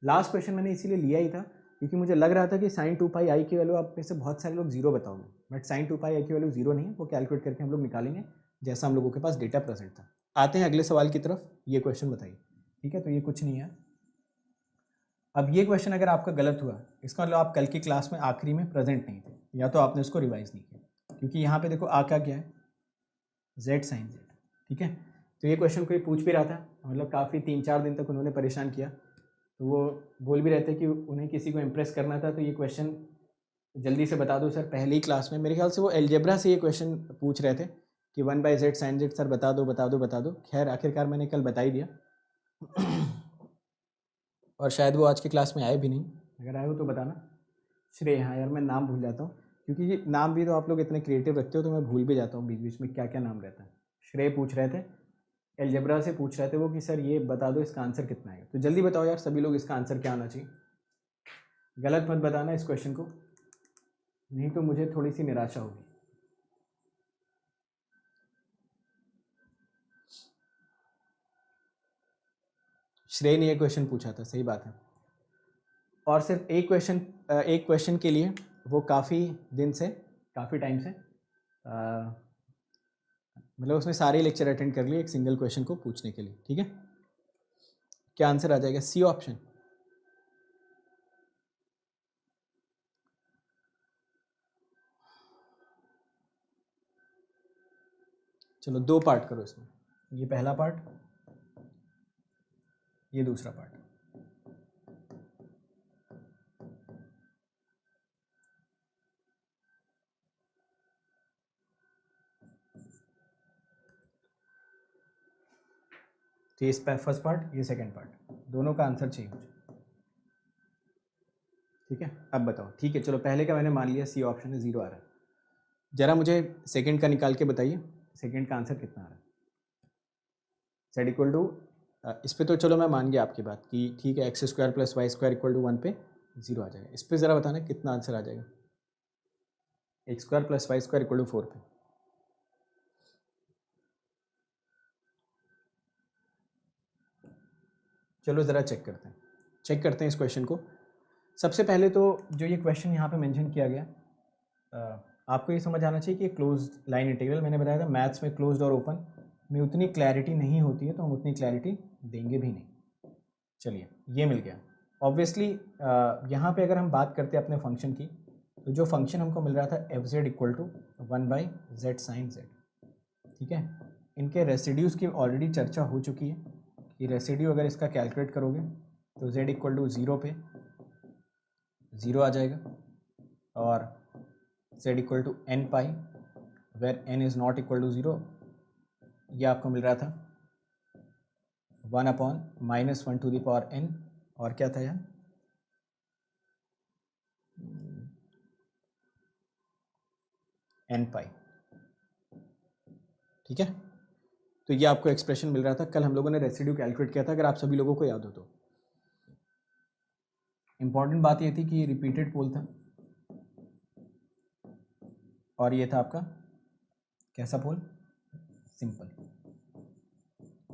लास्ट क्वेश्चन मैंने इसीलिए लिया ही था क्योंकि मुझे लग रहा था कि sin 2 पाई आई की वैल्यू आप में से बहुत सारे लोग 0 बताओगे, बट sin 2 पाई आई की वैल्यू 0 नहीं है, वो कैलकुलेट करके हम लोग निकालेंगे जैसा हम लोगों के पास डेटा प्रेजेंट था। आते हैं अगले सवाल की तरफ। ये क्वेश्चन बताइए, ठीक है। तो ये कुछ नहीं है। अब ये क्वेश्चन अगर आपका गलत हुआ इसका मतलब आप कल की क्लास में आखिरी में प्रेजेंट नहीं थे, या तो आपने उसको रिवाइज नहीं किया, क्योंकि यहाँ पे देखो आ क्या है z sin z, ठीक है। तो ये क्वेश्चन कोई पूछ भी रहा था, मतलब काफ़ी 3-4 दिन तक उन्होंने परेशान किया, तो वो बोल भी रहे थे कि उन्हें किसी को इम्प्रेस करना था, तो ये क्वेश्चन जल्दी से बता दो सर। पहली क्लास में मेरे ख्याल से वो एलजेब्रा से ये क्वेश्चन पूछ रहे थे कि 1/z sin z सर बता दो बता दो बता दो। खैर आखिरकार मैंने कल बता ही दिया और शायद वो आज की क्लास में आए भी नहीं, अगर आए हो तो बताना। श्रेय, हाँ यार मैं नाम भूल जाता हूँ, क्योंकि ये नाम भी तो आप लोग इतने क्रिएटिव रखते हो तो मैं भूल भी जाता हूँ बीच बीच में क्या क्या नाम रहता है। श्रेय पूछ रहे थे, एलजेब्रा से पूछ रहे थे वो कि सर ये बता दो इसका आंसर कितना है। तो जल्दी बताओ यार सभी लोग, इसका आंसर क्या आना चाहिए। गलत मत बताना इस क्वेश्चन को, नहीं तो मुझे थोड़ी सी निराशा होगी। श्रेय ने ये क्वेश्चन पूछा था, सही बात है। और सिर्फ एक क्वेश्चन के लिए वो काफ़ी दिन से, काफ़ी टाइम से मतलब उसने सारे लेक्चर अटेंड कर लिए एक सिंगल क्वेश्चन को पूछने के लिए। ठीक है, क्या आंसर आ जाएगा? C option. चलो 2 पार्ट करो इसमें, ये पहला पार्ट, ये दूसरा पार्ट। तो ये फर्स्ट पार्ट, ये सेकंड पार्ट, दोनों का आंसर चाहिए मुझे। ठीक है, अब बताओ। ठीक है चलो, पहले का मैंने मान लिया सी ऑप्शन है, 0 आ रहा है। जरा मुझे सेकंड का निकाल के बताइए, सेकंड का आंसर कितना आ रहा है। z इक्वल टू, इस पे तो चलो मैं मान गया आपकी बात कि ठीक है x² + y² इक्वल टू 1 पे 0 आ जाएगा। इस पे ज़रा बताना कितना आंसर आ जाएगा। x² + y² इक्वल टू 4 पे। चलो ज़रा चेक करते हैं इस क्वेश्चन को। सबसे पहले तो जो ये क्वेश्चन यहाँ पे मेंशन किया गया, आपको ये समझ आना चाहिए कि क्लोज लाइन इंटीग्रल, मैंने बताया था मैथ्स में क्लोज्ड और ओपन में उतनी क्लैरिटी नहीं होती है, तो हम उतनी क्लैरिटी देंगे भी नहीं। चलिए ये मिल गया। ऑब्वियसली यहाँ पे अगर हम बात करते हैं अपने फंक्शन की, तो जो फंक्शन हमको मिल रहा था f(z) equal to 1/z sin z। ठीक है, इनके रेसिड्यूज़ की ऑलरेडी चर्चा हो चुकी है कि रेसिड्यू अगर इसका कैलकुलेट करोगे तो z इक्वल टू 0 पे 0 आ जाएगा, और z equal to n pi where n is not equal to 0, ये आपको मिल रहा था 1/-1 टू द पावर n, और क्या था यार, n पाई। ठीक है, तो ये आपको एक्सप्रेशन मिल रहा था। कल हम लोगों ने रेसिड्यू कैलकुलेट किया था, अगर आप सभी लोगों को याद हो तो। इंपॉर्टेंट बात ये थी कि ये रिपीटेड पोल था, और ये था आपका कैसा पोल, सिंपल।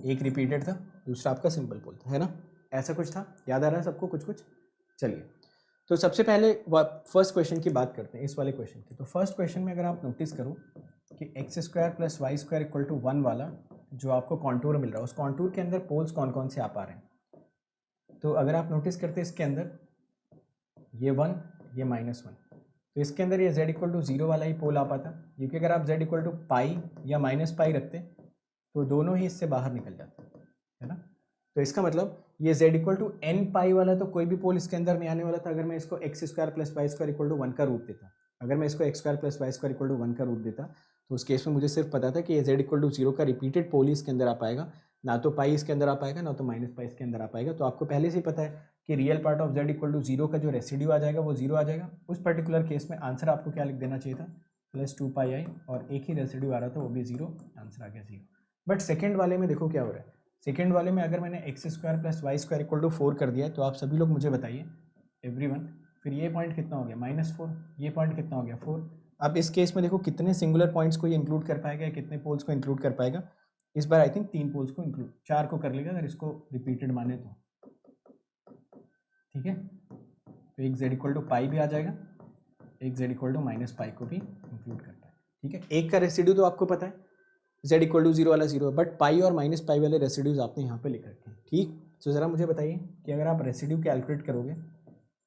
एक रिपीटेड था, दूसरा आपका सिंपल पोल था, है ना, ऐसा कुछ था। याद आ रहा है सबको कुछ कुछ? चलिए, तो सबसे पहले फर्स्ट क्वेश्चन की बात करते हैं, इस वाले क्वेश्चन की। तो फर्स्ट क्वेश्चन में अगर आप नोटिस करो कि x² + y² इक्वल टू 1 वाला जो आपको कॉन्टूर मिल रहा है, उस कॉन्टूर के अंदर पोल्स कौन कौन से आप आ रहे हैं। तो अगर आप नोटिस करते हैं इसके अंदर ये 1, ये -1, तो इसके अंदर ये z इक्वल टू 0 वाला ही पोल आ पाता, क्योंकि अगर आप z इक्वल टू पाई या -पाई रखते तो दोनों ही इससे बाहर निकल जाते, है ना। तो इसका मतलब ये z इक्वल टू n पाई वाला तो कोई भी पोल इसके अंदर नहीं आने वाला था, अगर मैं इसको x² + y² इक्वल टू 1 का रूप देता। अगर मैं इसको x² + y² इक्वल टू 1 का रूप देता, तो उस केस में मुझे सिर्फ पता था कि ये z इक्वल टू 0 का रिपीटेड पोल ही इसके अंदर आ पाएगा, ना तो पाई इसके अंदर आ पाएगा, ना तो -पाई इसके अंदर आ पाएगा। तो आपको पहले से ही पता है कि real part of z equal to 0 का जो रेसिड्यू आ जाएगा वो 0 आ जाएगा। उस पर्टिकुलर केस में आंसर आपको क्या लिख देना चाहिए था, +2πi, और एक ही रेसिड्यू आ रहा था वो भी 0, आंसर आ गया 0। बट सेकेंड वाले में देखो क्या हो रहा है। सेकेंड वाले में अगर मैंने x² + y² इक्वल टू 4 कर दिया है, तो आप सभी लोग मुझे बताइए एवरीवन, फिर ये पॉइंट कितना हो गया, -4, ये पॉइंट कितना हो गया 4। अब इस केस में देखो कितने सिंगुलर पॉइंट्स को ये इंक्लूड कर पाएगा, कितने पोल्स को इंक्लूड कर पाएगा। इस बार आई थिंक 3 पोल्स को इंक्लूड, 4 को कर लेगा अगर इसको रिपीटेड माने तो। ठीक है, तो एक z इक्वल टू पाई भी आ जाएगा, एक z इक्वल टू -पाई को भी इंक्लूड करता है। ठीक है, एक का रेसिड्यू तो आपको पता है z इक्वल टू 0 वाला 0, बट पाई और -पाई वाले रेसिड्यूज आपने यहाँ पे लिख रखे हैं। ठीक, तो ज़रा मुझे बताइए कि अगर आप रेसिड्यू कैलकुलेट करोगे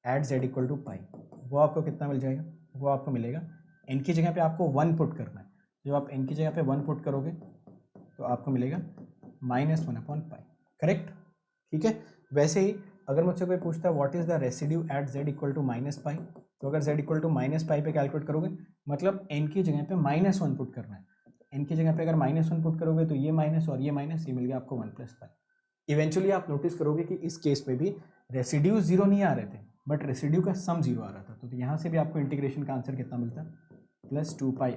एट z इक्वल टू पाई, वो आपको कितना मिल जाएगा। वो आपको मिलेगा, n की जगह पे आपको 1 पुट करना है। जब आप n की जगह पे 1 पुट करोगे तो आपको मिलेगा -1/पाई, करेक्ट। ठीक है, वैसे ही अगर मुझसे कोई पूछता है what is the residue at z equal to -pi, तो अगर z इक्वल टू -पाई पे कैलकुलेट करोगे मतलब n की जगह पे -1 पुट करना है। n की जगह पे अगर -1 पुट करोगे तो ये माइनस और ये माइनस, ये मिल गया आपको 1 + पाई। इवेंचुअली आप नोटिस करोगे कि इस केस में भी रेसिड्यूज 0 नहीं आ रहे थे, बट रेसिड्यू का सम 0 आ रहा था, तो यहाँ से भी आपको इंटीग्रेशन का आंसर कितना मिलता प्लस 2πi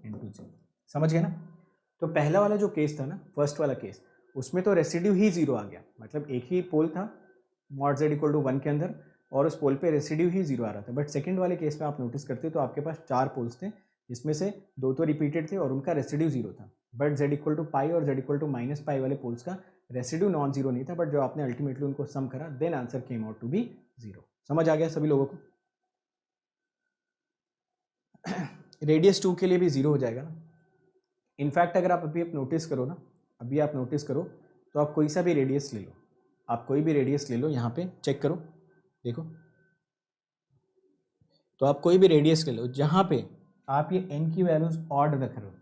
इंटू 0। समझ गए ना? तो पहला वाला जो केस था ना, फर्स्ट वाला केस, उसमें तो रेसिड्यू ही 0 आ गया, मतलब एक ही पोल था मॉड z इक्वल टू 1 के अंदर और उस पोल पे रेसिड्यू ही 0 आ रहा था। बट सेकंड वाले केस में आप नोटिस करते हो तो आपके पास 4 पोल्स थे, जिसमें से 2 तो रिपीटेड थे और उनका रेसिड्यू 0 था। But z equal to pi और z equal to minus pi वाले पोल्स का रेसिड्यू नॉन जीरो नहीं था, बट जो आपने अल्टीमेटली उनको सम करा then answer came out to be 0। समझ आ गया सभी लोगों को? रेडियस 2 के लिए भी 0 हो जाएगा ना। इनफैक्ट अगर आप अभी नोटिस करो ना, अभी आप नोटिस करो तो आप कोई सा भी रेडियस ले लो, आप कोई भी रेडियस ले लो, यहाँ पे चेक करो, देखो तो आप कोई भी रेडियस ले लो जहाँ पे आप ये n की वैल्यूज ऑड रख रहे हो,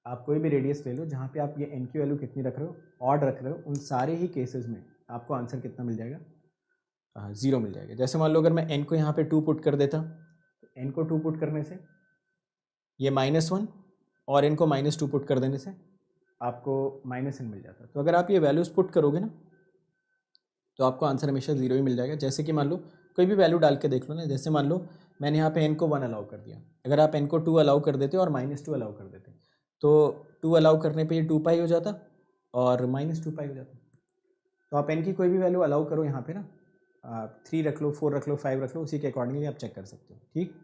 आप कोई भी रेडियस ले लो जहाँ पे आप ये n की वैल्यू कितनी रख रहे हो, ऑड रख रहे हो, उन सारे ही केसेस में आपको आंसर कितना मिल जाएगा? 0 मिल जाएगा। जैसे मान लो अगर मैं n को यहाँ पे 2 पुट कर देता, तो n को 2 पुट करने से ये -1 और n को -2 पुट कर देने से आपको -n मिल जाता। तो अगर आप ये वैल्यूज़ पुट करोगे ना तो आपको आंसर हमेशा 0 ही मिल जाएगा। जैसे कि मान लो कोई भी वैल्यू डाल के देख लो ना, जैसे मान लो मैंने यहाँ पे n को 1 अलाउ कर दिया, अगर आप n को 2 अलाउ कर देते और -2 अलाउ कर देते तो 2 अलाउ करने पे ये 2π हो जाता और -2π हो जाता। तो आप n की कोई भी वैल्यू अलाउ करो यहाँ पे ना, 3 रख लो, 4 रख लो, 5 रख लो, उसी के अकॉर्डिंगली आप चेक कर सकते हो। ठीक,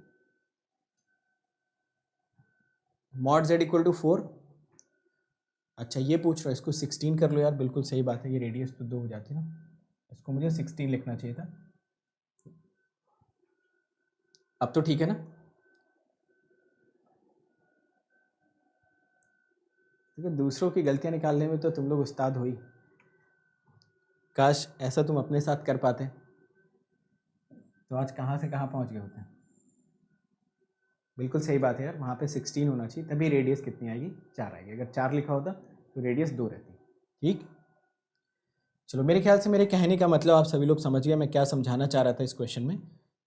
मॉड z इक्वल टू 4, अच्छा ये पूछ रहा है, इसको 16 कर लो यार, बिल्कुल सही बात है, ये रेडियस तो 2 हो जाती है ना, इसको मुझे 16 लिखना चाहिए था। अब तो ठीक है ना? क्योंकि दूसरों की गलतियां निकालने में तो तुम लोग उस्ताद हो ही, काश ऐसा तुम अपने साथ कर पाते तो आज कहाँ से कहाँ पहुँच गए होते हैं। बिल्कुल सही बात है यार, वहाँ पे 16 होना चाहिए, तभी रेडियस कितनी आएगी? 4 आएगी। अगर 4 लिखा होता तो रेडियस 2 रहती। ठीक, चलो मेरे ख्याल से मेरे कहने का मतलब आप सभी लोग समझ गए मैं क्या समझाना चाह रहा था इस क्वेश्चन में,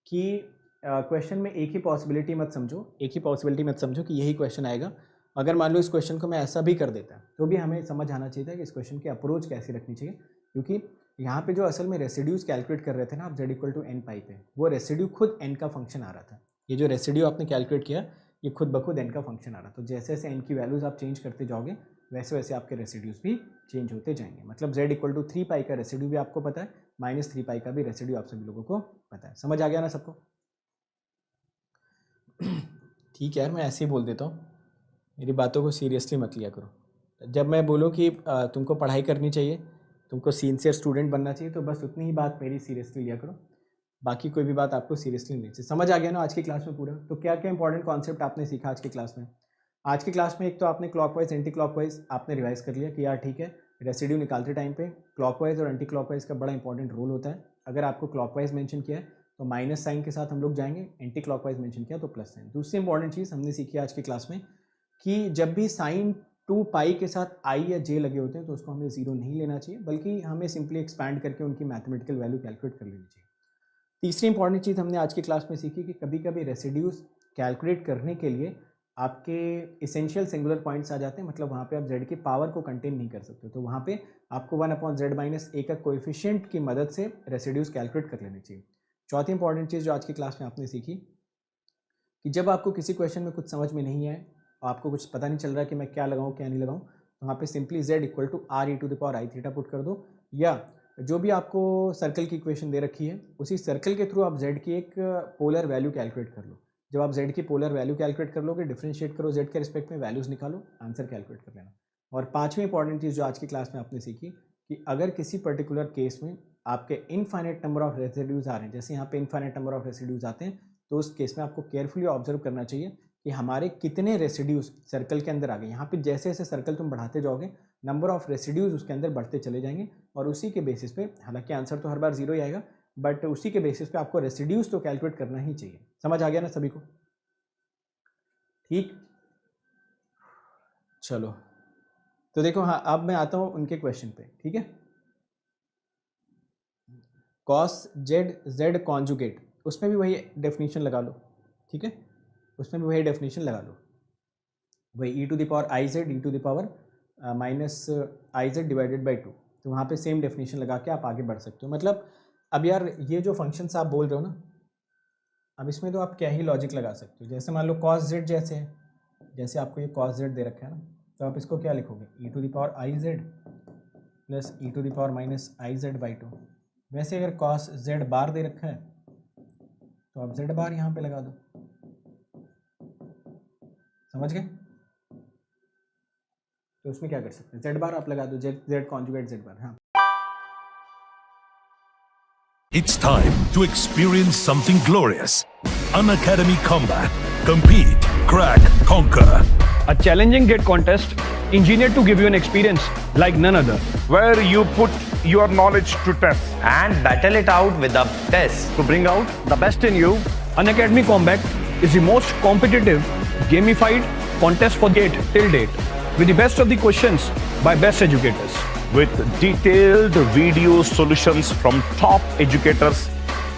कि क्वेश्चन में एक ही पॉसिबिलिटी मत समझो, एक ही पॉसिबिलिटी मत समझो कि यही क्वेश्चन आएगा। अगर मान लो इस क्वेश्चन को मैं ऐसा भी कर देता तो भी हमें समझ आना चाहिए था कि इस क्वेश्चन की अप्रोच कैसी रखनी चाहिए, क्योंकि यहाँ पे जो असल में रेसिड्यूज कैलकुलेट कर रहे थे ना आप z इक्वल टू n पाई पे, वो रेसिड्यू खुद n का फंक्शन आ रहा था। ये जो रेसिड्यू आपने कैलकुलेट किया ये खुद ब खुद n का फंक्शन आ रहा था। तो जैसे जैसे n की वैल्यूज आप चेंज करते जाओगे वैसे वैसे आपके रेसिड्यूज भी चेंज होते जाएंगे। मतलब z इक्वल टू 3π का रेसिड्यू भी आपको पता है, -3π का भी रेसिड्यू आप सभी लोगों को पता है। समझ आ गया ना सबको? ठीक है यार, मैं ऐसे ही बोल देता हूँ, मेरी बातों को सीरियसली मत लिया करो। जब मैं बोलूँ कि तुमको पढ़ाई करनी चाहिए, तुमको सिंसियर स्टूडेंट बनना चाहिए, तो बस उतनी ही बात मेरी सीरियसली लिया करो, बाकी कोई भी बात आपको सीरियसली नहीं चाहिए। समझ आ गया ना आज की क्लास में पूरा? तो क्या क्या इंपॉर्टेंट कॉन्सेप्ट आपने सीखा आज की क्लास में? आज की क्लास में एक तो आपने क्लॉकवाइज एंटी क्लॉकवाइज आपने रिवाइज कर लिया कि यार ठीक है, रेसिड्यू निकालते टाइम पे क्लॉकवाइज और एंटी क्लॉकवाइज का बड़ा इंपॉर्टेंट रोल होता है। अगर आपको क्लॉकवाइज मेंशन किया है तो माइनस साइन के साथ हम लोग जाएंगे, एंटी क्लॉकवाइज मेंशन किया तो प्लस साइन। दूसरी इंपॉर्टेंट चीज़ हमने सीखी आज की क्लास में कि जब भी साइन 2π के साथ i या j लगे होते हैं तो उसको हमें 0 नहीं लेना चाहिए, बल्कि हमें सिंपली एक्सपैंड करके उनकी मैथमेटिकल वैल्यू कैलकुलेट कर लेनी चाहिए। तीसरी इंपॉर्टेंट चीज़ हमने आज की क्लास में सीखी कि कभी कभी रेसिड्यूज कैलकुलेट करने के लिए आपके इसेंशियल सिंगुलर पॉइंट्स आ जाते हैं, मतलब वहाँ पे आप z की पावर को कंटेन नहीं कर सकते, तो वहाँ पे आपको 1/z-a का कोएफिशिएंट की मदद से रेसिड्यूज कैलकुलेट कर लेने चाहिए। चौथी इंपॉर्टेंट चीज़ जो आज की क्लास में आपने सीखी कि जब आपको किसी क्वेश्चन में कुछ समझ में नहीं आए, आपको कुछ पता नहीं चल रहा है कि मैं क्या लगाऊं क्या नहीं लगाऊं, तो वहाँ पे simply z equal to r e to the power i theta put कर दो, या जो भी आपको सर्कल की इक्वेशन दे रखी है उसी सर्कल के थ्रू आप z की एक पोलर वैल्यू कैलकुलेट कर लो। जब आप z की पोलर वैल्यू कैलकुलेट कर लोगे, डिफरेंशिएट करो z के रिस्पेक्ट में, वैल्यूज़ निकालो, आंसर कैलकुलेट कर लेना। और पांचवी इंपॉर्टेंट चीज़ जो आज की क्लास में आपने सीखी कि अगर किसी पर्टिकुलर केस में आपके इनफाइनाइट नंबर ऑफ रेसिड्यूज आ रहे हैं, जैसे यहाँ पे इनफाइनाइट नंबर ऑफ रेसिड्यूज आते हैं, तो उस केस में आपको केयरफुली ऑब्जर्व करना चाहिए कि हमारे कितने रेसिड्यूज सर्कल के अंदर आ गए। यहाँ पे जैसे जैसे सर्कल तुम बढ़ाते जाओगे नंबर ऑफ रेसिड्यूज उसके अंदर बढ़ते चले जाएंगे, और उसी के बेसिस पे, हालांकि आंसर तो हर बार 0 ही आएगा, बट उसी के बेसिस पे आपको रेसिड्यूज तो कैलकुलेट करना ही चाहिए। समझ आ गया ना सभी को? ठीक, चलो तो देखो, हाँ अब मैं आता हूँ उनके क्वेश्चन पे। ठीक है, कॉस जेड कॉन्जुगेट, उसमें भी वही डेफिनेशन लगा लो। ठीक है, उसमें भी वही डेफिनेशन लगा लो, वही e to the power i z e to the power minus i z divided by 2। तो वहाँ पे सेम डेफिनेशन लगा के आप आगे बढ़ सकते हो। मतलब अब यार ये जो फंक्शंस आप बोल रहे हो ना, अब इसमें तो आप क्या ही लॉजिक लगा सकते हो। जैसे मान लो cos z जैसे है, जैसे आपको ये cos z दे रखा है ना, तो आप इसको क्या लिखोगे, e to the power i z plus e to the power minus i z by two. वैसे अगर cos z बार दे रखा है तो आप z बार यहाँ पे लगा दो, समझ गए? तो उसमें क्या कर सकते हैं, z बार आप लगा दो, z कॉन्जुगेट z बार। हाँ, It's time to experience something glorious. Unacademy Combat. Compete, crack, conquer. A challenging gate contest engineered to give you an experience like none other. where you put your knowledge to test. and battle it out with the best. To bring out the best in you, Unacademy Combat is the most competitive, gamified contest for gate till date, with the best of the questions by best educators. With detailed video solutions from top educators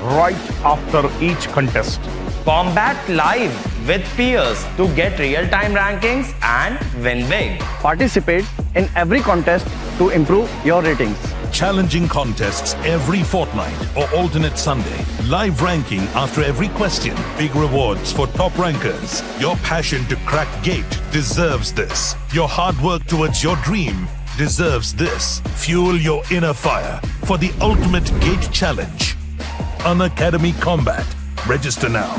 right after each contest. Combat live with peers to get real-time rankings and win big. Participate in every contest to improve your ratings. Challenging contests every fortnight or alternate Sunday. Live ranking after every question. Big rewards for top rankers. Your passion to crack gate deserves this. Your hard work towards your dream deserves this. Fuel your inner fire for the ultimate gate challenge. Unacademy Combat. Register now.